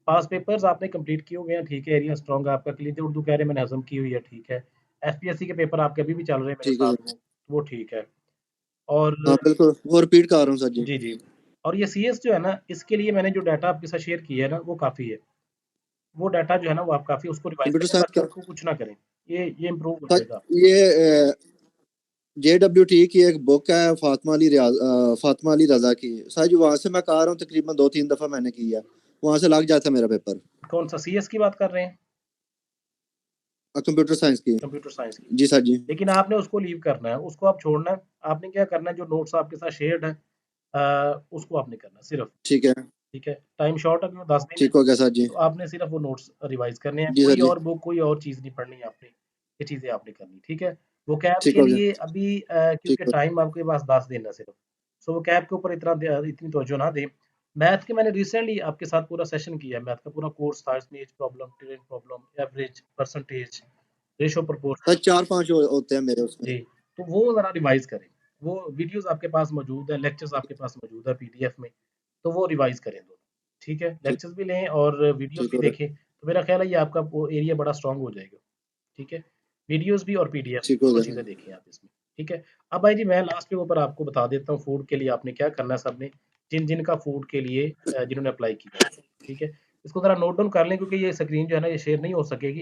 पास पेपर्स आपने कंप्लीट किए हुए हैं, ठीक है, एरिया स्ट्रांग है आपका। क्लियर उर्दू कह रहे हैं मैंने हजम की हुई है, ठीक है। एफपीएससी के पेपर आपके अभी भी चल रहे हैं मेरे ठीक है साथ, सर। वो ठीक है। और हाँ बिल्कुल, वो रिपीट कर रहा हूँ सर जी। जी जी, और ये सीएस जो है ना, इसके लिए मैंने जो डाटा आपके साथ शेयर किया है ना, वो काफ़ी है। वो डाटा जो है ना, वो आप काफ़ी उसको रिवाइज कंप्यूटर करें, साइंस बाकी का उसको कुछ ना करें। ये इम्प्रूव हो सर, जाएगा। ये JWT की एक बुक है फातिमा अली रजा की। सर जी वहां से मैं कर रहा हूँ, तकरीबन 2-3 दफा मैंने की है, वहां से लग जाता है मेरा पेपर। कौन सा सीएस की बात कर रहे हैं? कंप्यूटर साइंस की। कंप्यूटर साइंस की। जी सर जी। लेकिन आपने उसको लीव करना है, उसको आप छोड़ना है। आपने क्या करना है, जो नोट्स आपके साथ शेयर्ड है, उसको आपने करना है सिर्फ। ठीक है, ठीक है, टाइम शॉर्ट अभी 10 दिन है, ठीक हो गया सर जी। तो आपने सिर्फ वो नोट्स रिवाइज करने हैं। जी सर कोई जी, और बुक, कोई और चीज़ नहीं पढ़नी है आपने, ये चीज़ें आपने करनी, ठीक है। वो कैब ठीक के हो गया। लिए अभी ठीक क्योंकि हो टाइम आपके पास 10 दिन है सिर्फ, सो वो कैब के ऊपर इतनी तवज्जो ना दें। मैथ के मैंने रिसेंटली आपके साथ पूरा सेशन किया है, मैथ का पूरा कोर्स था इसमें। Age problem, train problem, average, percentage, ratio, sir, proportion. 4-5 होते हैं मेरे उसमें। जी, तो वो ज़रा रिवाइज करें। वो वीडियोस आपके पास मौजूद है, लेक्चर्स आपके पास मौजूद है पीडीएफ में, तो वो रिवाइज करें दोनों। ठीक है, ठीक, लेक्चर्स भी लें और वीडियोस ठीक भी हो गया। देखें, तो मेरा ख्याल है ये आपका वो एरिया बड़ा स्ट्रांग हो जाएगा। ठीक है, वीडियोस भी और पीडीएफ भी ठीक हो दोनों गया चीज़ें सर। देखें आप इसमें। ठीक है, अब भाई जी मैं लास्ट के ऊपर आपको बता देता हूँ फूड के लिए आपने क्या करना है सबने, जिन का फूड के लिए जिन्होंने अप्लाई किया है। ठीक है, इसको ज़रा नोट डाउन कर लें, क्योंकि ये स्क्रीन जो है ना, ये शेयर नहीं हो सकेगी।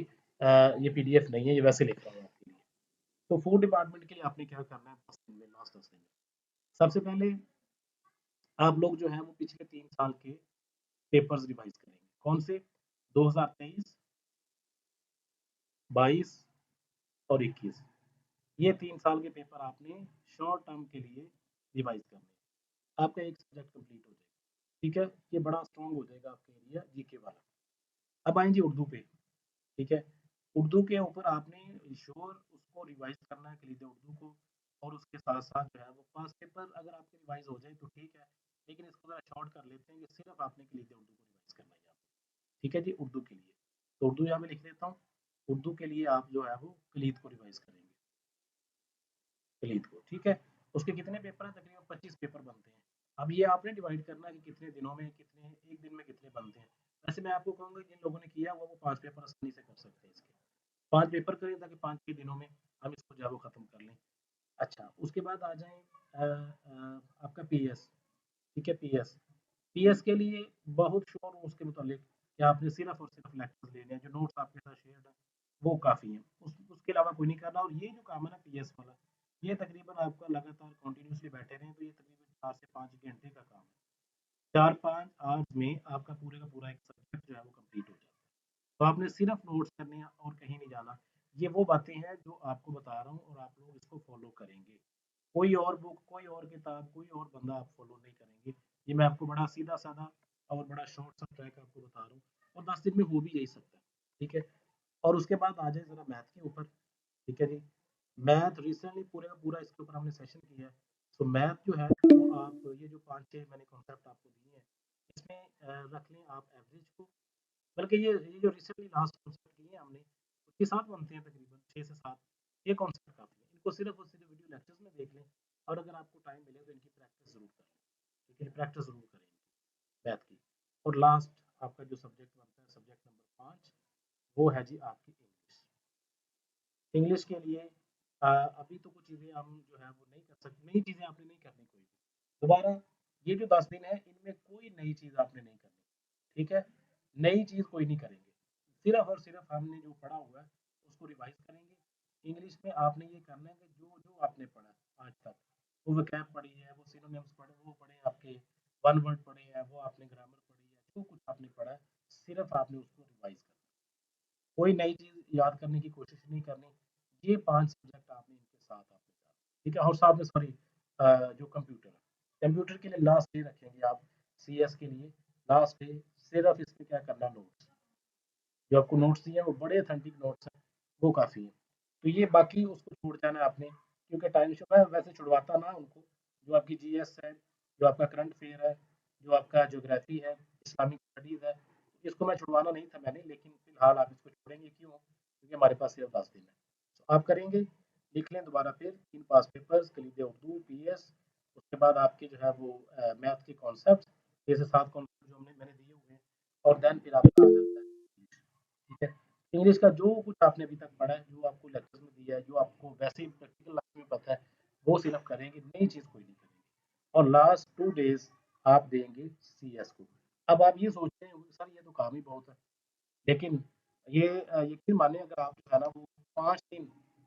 ये पीडीएफ नहीं है, ये वैसे लिख रहा हूँ आपके लिए। तो फूड डिपार्टमेंट के लिए आपने क्या करना है 10 दिन में, लास्ट 10 दिन में। सबसे पहले आप लोग जो है वो पिछले 3 साल के पेपर्स रिवाइज करेंगे। कौन से? 2023, 22 और 21। ये 3 साल के पेपर आपने शॉर्ट टर्म के लिए रिवाइज करने हैं। आपका एक सब्जेक्ट कंप्लीट हो जाएगा। ठीक है, ये बड़ा स्ट्रांग हो जाएगा आपका एरिया जीके वाला। अब आएंगे उर्दू पे। ठीक है, उर्दू के ऊपर आपने श्योर उसको रिवाइज करना है, खरीदे उर्दू को। और उसके साथ साथ जो है वो पास पेपर अगर आपके रिवाइज हो जाए तो ठीक है, लेकिन इसको ज़रा शॉर्ट कर लेते हैं कि सिर्फ आपने खरीदे उर्दू को रिवाइज करना है यहाँ पे। ठीक है जी, उर्दू के लिए तो उर्दू यहाँ पे लिख देता हूँ। उर्दू के लिए आप जो है वो कलीद को रिवाइज करेंगे, कलीद को। ठीक है, उसके कितने पेपर हैं? तकरीबन 25 पेपर बनते हैं। अब ये आपने डिवाइड करना है कि कितने दिनों में, कितने एक दिन में कितने बनते हैं। वैसे मैं आपको कहूँगा जिन लोगों ने किया हुआ वो 5 पेपर आसानी से कर सकते हैं इसके। 5 पेपर करें ताकि 5-6 दिनों में हम इसको जो है वो ख़त्म कर लें। अच्छा, उसके बाद आ जाएँ आपका पीएस। ठीक है, पीएस। पीएस के लिए बहुत श्योर हूँ उसके मुतालिक कि आपने सिर्फ़ और सिर्फ़ लेक्चर्स लेने हैं, जो नोट्स आपके साथ शेयर्ड है, वो काफ़ी हैं। उसके अलावा कोई नहीं करना। और ये जो काम है ना पीएस वाला, ये तकरीबन आपका लगातार कंटिन्यूअसली बैठे रहें तो ये तकरीबन 4 से 5 घंटे का काम है। 4-5 आवर्स में आपका पूरे का पूरा एक सब्जेक्ट जो है वो कंप्लीट हो जाता है। तो आपने सिर्फ नोट्स करने हैं और कहीं नहीं जाना। ये वो बातें हैं जो आपको बता रहा हूँ और आप लोग इसको फॉलो करेंगे। कोई और बुक, कोई और किताब, कोई और बंदा आप फॉलो नहीं करेंगे। ये मैं आपको बड़ा सीधा-साधा और बड़ा शॉर्ट सा ट्रैक आपको बता रहा हूँ, और 10 दिन में हो भी यही सकता है। ठीक है? और उसके बाद आ जाए ज़रा मैथ के ऊपर। ठीक है जी? मैथ रिसेंटली पूरे का पूरा इसके ऊपर हमने सेशन किया है। तो मैथ जो है वो आप ये जो 5-6 मैंने कॉन्सेप्ट आपको दिए हैं, इसमें रख लें आप एवरेज को। बल्कि ये जो रिसेंटली लास्ट कॉन्सेप्ट किए हैं हमने, उसके 7 बनते हैं तकरीबन 6 से 7। ये कॉन्सेप्ट काफ़ी है। इनको सिर्फ और सिर्फ वीडियो लेक्चर्स में देख लें, और अगर आपको टाइम मिले तो इनकी प्रैक्टिस ज़रूर कर लें। ठीक है? प्रैक्टिस ज़रूर करें इनकी, मैथ की। और लास्ट आपका जो सब्जेक्ट बनता है, सब्जेक्ट नंबर 5, वो है जी आपकी इंग्लिश। इंग्लिश के लिए अभी तो कुछ चीज़ें हम जो है वो नहीं कर सकते, नई चीज़ें आपने नहीं करनी कोई भी। दोबारा ये जो 10 दिन है इनमें कोई नई चीज़ आपने नहीं करनी। ठीक है? नई चीज़ कोई नहीं करेंगे। सिर्फ़ और सिर्फ़ हमने जो पढ़ा हुआ है उसको रिवाइज़ करेंगे। इंग्लिश में आपने ये करना है कि जो-जो आपने पढ़ा है आज तक, वो वोकैब पढ़ी है, वो सिनोनिम्स पढ़े, वो पढ़े आपके वन वर्ड पढ़े हैं, वो आपने ग्रामर पढ़ी है, जो कुछ आपने पढ़ा है, सिर्फ़ आपने उसको रिवाइज़ करना है। कोई नई चीज़ याद करने की कोशिश नहीं करनी। ये 5 सब्जेक्ट आपने इनके साथ आपने जाना, ठीक है? और साथ में सॉरी जो कंप्यूटर है, कंप्यूटर के लिए लास्ट डे रखेंगे आप, सीएस के लिए लास्ट डे सिर्फ इसमें क्या करना, नोट्स। जो आपको नोट्स दिए हैं वो बड़े ऑथेंटिक नोट्स हैं, वो काफ़ी है। तो ये बाकी उसको छोड़ जाना है आपने, क्योंकि टाइम शो मैं वैसे छुड़वाता ना उनको, जो आपकी जीएस है, जो आपका करंट अफेयर है, जो आपका ज्योग्राफी है, इस्लामिक स्टडीज़ है, इसको मैं छुड़वाना नहीं था मैंने, लेकिन फिलहाल आप इसको छोड़ेंगे क्यों? क्योंकि हमारे पास सिर्फ 10 दिन है। तो आप करेंगे, लिख लें दोबारा फिर 3 पास पेपर्स, कलीद उर्दू, पीएस, उसके बाद आपके जो है वो मैथ के कॉन्सेप्ट, 6 से 7 कॉन्सेप्ट जो मैंने दिए हुए हैं, और देन फिर आपका आ जाता है इंग्लिश, ठीक है? इंग्लिश का जो कुछ आपने अभी तक पढ़ा है, जो आपको लेक्चर्स में दिया है, जो आपको वैसे ही प्रैक्टिकल लाइफ में पता है, वो सिर्फ करेंगे, नई चीज़ कोई नहीं करेंगे। और लास्ट 2 डेज़ आप देंगे सीएस को। अब आप ये सोच रहे होंगे सर ये तो काम ही बहुत है, लेकिन ये यकीन मानिए अगर आप जो है ना वो 5 दिन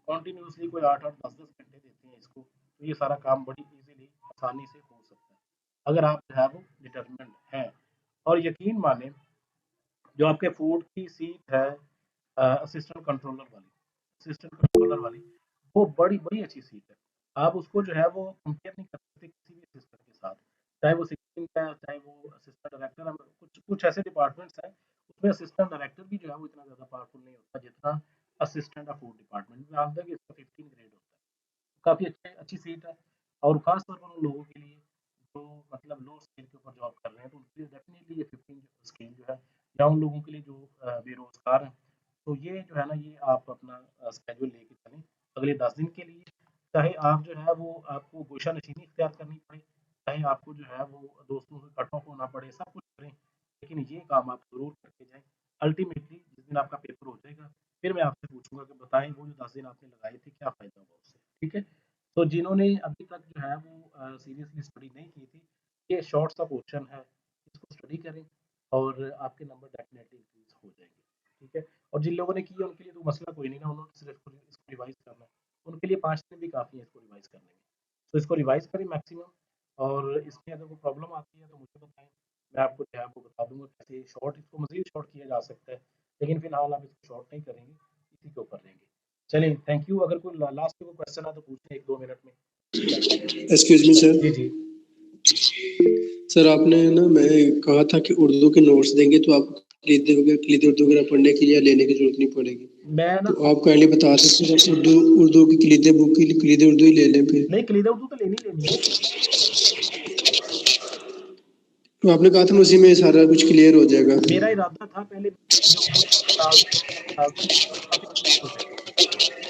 कंटिन्यूअसली कोई 8-8 10-10 घंटे देते हैं इसको, तो ये सारा काम बड़ी ईज़िली आसानी से हो सकता है, अगर आप जो है वो डिटरमिन्ड हैं। और यकीन मानें जो आपके फूड की सीट है असिस्टेंट कंट्रोलर वाली, वो बड़ी अच्छी सीट है। आप उसको जो है वो कंपेयर नहीं कर सकते किसी भी असिस्टेंट के साथ, चाहे वो सिक्किम का है, चाहे वो असिस्टेंट डायरेक्टर, कुछ कुछ ऐसे डिपार्टमेंट्स हैं उसमें असिस्टेंट डायरेक्टर भी जो है वो इतना ज़्यादा पावरफुल नहीं होता जितना असिस्टेंट ऑफ फूड डिपार्टमेंट में। आप देखिए इसका 15 ग्रेड होता है, काफ़ी अच्छी सीट है। और ख़ास तौर पर उन लोगों के लिए जो मतलब लो स्केल के ऊपर जॉब कर रहे हैं, तो उनके लिए डेफ़िनेटली ये 15 स्केल जो है, या उन लोगों के लिए जो बेरोज़गार हैं, तो ये जो है ना ये आप अपना स्केड्यूल लेके चलें अगले 10 दिन के लिए। चाहे आप जो है वो आपको गोशा-नशीनी इख्तियार करनी पड़े, चाहे आपको जो है वो दोस्तों से कट ऑफ होना पड़े, सब कुछ करें, लेकिन ये काम आप ज़रूर करके जाएँ। अल्टीमेटली जिस दिन आपका पेपर हो जाएगा, फिर मैं आपसे पूछूँगा कि बताएँ वो जो 10 दिन आपने लगाए थे क्या फ़ायदा हुआ उससे, ठीक है? तो जिन्होंने अभी तक जो है वो सीरियसली स्टडी नहीं की थी, ये शॉर्ट सा क्वेश्चन है, इसको स्टडी करें और आपके नंबर डेफ़िनेटली इंक्रीज़ हो जाएँगे, ठीक है? और जिन लोगों ने किया उनके लिए तो मसला कोई नहीं ना, उन्होंने सिर्फ इसको रिवाइज़ करना है, उनके लिए 5 दिन भी काफ़ी है इसको रिवाइज़ करने में। तो इसको रिवाइज़ करें मैक्सिमम, और इसमें अगर कोई प्रॉब्लम आती है तो मुझे बताएँ, मैं आपको जो है वो बता दूँगा कैसे शॉर्ट इसको मज़ीद शॉर्ट किया जा सकता है, लेकिन फ़िलहाल आप इसको शॉर्ट नहीं करेंगे, इसी के ऊपर रहेंगे। चलिए थैंक यू, अगर कोई लास्ट में कोई क्वेश्चन है तो पूछें 1-2 मिनट में। Excuse me sir. जी, जी। सर आपने ना मैं कहा था कि उर्दू के नोट्स देंगे तो आप खलीद उर्दू वगैरह पढ़ने की या लेने की जरूरत नहीं पड़ेगी। मैं ना तो आप काइंडली बता सकते हैं उर्दू की खलीद बुक की खलीद उर्दू ही ले लें फिर। नहीं, खलीद उर्दू तो लेनी है ना। तो आपने कहा था उसी में सारा कुछ क्लियर हो जाएगा। मेरा इरादा था पहले डाल दूं,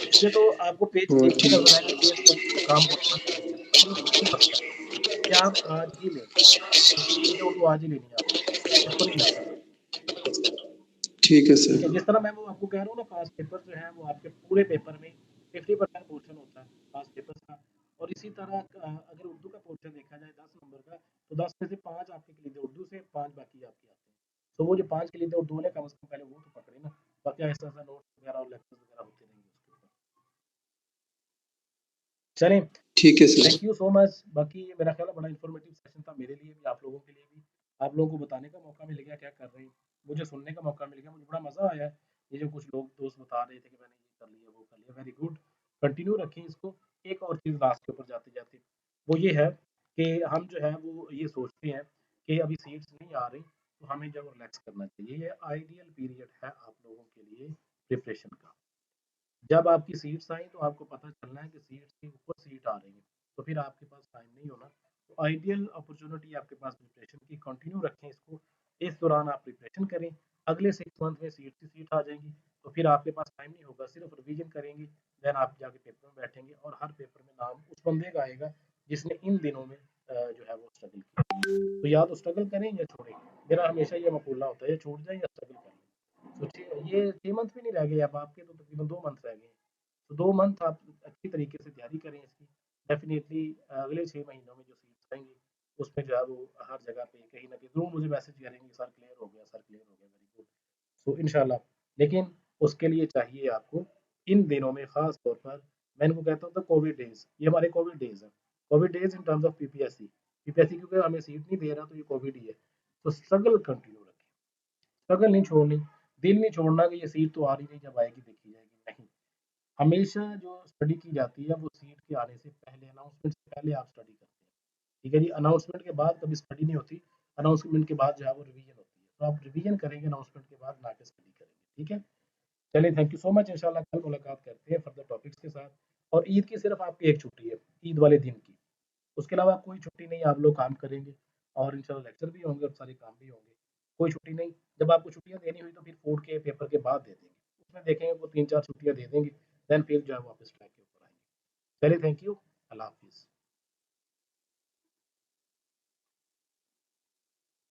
इसमें तो आपको पेज हाँ देख के ठीक। नज़र आएगा कि पेज पर काम बहुत अच्छा है, लेकिन एक ही मसला है कि आप आज ही लें, खलीद उर्दू आज ही लेनी है आपने, इसको नहीं मिस करना। ठीक है ठीक है, सर। जिस तरह मैं वो आपको कह रहा हूँ ना, पास पेपर जो है वो आपके पूरे पेपर में 50% पोर्शन होता है पास पेपर्स का, और इसी तरह अगर उर्दू का पोर्शन देखा जाए 10 नंबर का, तो 10 में से 5 आपके खलीद उर्दू से, 5 बाकी आपके आते हैं। तो वो जो 5 खलीद उर्दू वाले कम से कम पहले वो तो पकड़े ना, बाकी ऐसा नोट्स वगैरह और लेक्चर्स वगैरह होते रहेंगे उसके ऊपर। चलें, ठीक है sir. Thank you so much. बाकी मेरा ख्याल है बड़ा इन्फॉर्मेटिव सेशन था मेरे लिए भी, आप लोगों के लिए भी। आप लोगों को बताने का मौका मिल गया क्या कर रहे हैं, मुझे सुनने का मौका मिल गया, मुझे बड़ा मज़ा आया। ये जो कुछ लोग दोस्त बता रहे थे कि मैंने ये कर लिया वो कर लिया, वेरी गुड, कंटिन्यू रखें इसको। एक और चीज़ लास्ट के ऊपर जाते जाते, वो ये है कि हम जो है वो ये सोचते हैं कि अभी सीट्स नहीं आ रही, तो हमें जो रिलैक्स करना चाहिए। ये आइडियल पीरियड है आप लोगों के लिए प्रिपरेशन का। जब आपकी सीट्स आई तो आपको पता चलना है कि सीट्स के ऊपर सीट आ रही है, तो फिर आपके पास टाइम नहीं होना। तो आइडियल अपॉर्चुनिटी आपके पास प्रिपरेशन की, कंटिन्यू रखें इसको। इस दौरान आप प्रिपरेशन करें, अगले 6 मंथ में सीट की सीट आ जाएगी, तो फिर आपके पास टाइम नहीं होगा, सिर्फ रिवीजन करेंगे, देन आप जाके पेपर में बैठेंगे और हर पेपर में नाम उस बंदे का आएगा जिसने इन दिनों में जो है वो स्ट्रगल किया। तो या तो स्ट्रगल करें या छोड़ें, मेरा हमेशा ये मकूला होता है, या छूट जाए या स्ट्रगल करें। सोचिए ये 6 मंथ भी नहीं रह गए, अब आपके तो तकरीबन 2 मंथ रह गए हैं। तो 2 मंथ आप अच्छी तरीके से तैयारी करें इसकी। डेफ़िनेटली अगले 6 महीनों में जो सीट्स आएँगी, उसमें जो है वो हर जगह पे कहीं न कहीं ज़रूर मुझे मैसेज करेंगे, सर क्लियर हो गया, सर क्लियर हो गया, वेरी गुड। सो इंशाल्लाह, लेकिन उसके लिए चाहिए आपको इन दिनों में ख़ास तौर पर, मैं इनको कहता हूँ तो कोविड डेज़, ये हमारे कोविड डेज़ हैं। Covid days in terms of PPSC. PPSC क्योंकि हमें सीट नहीं दे रहा तो ये कोविड ही है। तो स्ट्रगल कंटिन्यू रखें, स्ट्रगल नहीं छोड़नी। दिल नहीं छोड़ना कि ये सीट तो आ रही नहीं, जब आएगी देखी जाएगी, नहीं। हमेशा जो स्टडी की जाती है वो सीट के आने से पहले, अनाउंसमेंट से पहले आप स्टडी करते हैं, ठीक है जी। अनाउंसमेंट के बाद कभी स्टडी नहीं होती, अनाउंसमेंट के बाद जो है वो रिवीजन होती है, तो आप रिवीजन करेंगे अनाउंसमेंट के बाद, ना कि स्टडी करेंगे, ठीक है। चलिए, थैंक यू सो मच। इंशाल्लाह कल मुलाकात करते हैं फर्दर टॉपिक्स के साथ। और ईद की सिर्फ आपकी एक छुट्टी है, ईद वाले दिन की, उसके अलावा कोई छुट्टी नहीं, आप लोग काम करेंगे और इंशाल्लाह लेक्चर भी होंगे और सारे काम भी होंगे, कोई छुट्टी नहीं। जब आपको छुट्टियाँ देनी हुई तो फिर फूड के पेपर के बाद दे देंगे, उसमें देखेंगे वो 3-4 छुट्टियाँ दे देंगे, देन फिर जो है वापस ट्रैक के ऊपर आएंगे। चलिए, थैंक यू, अल्लाह हाफिज़।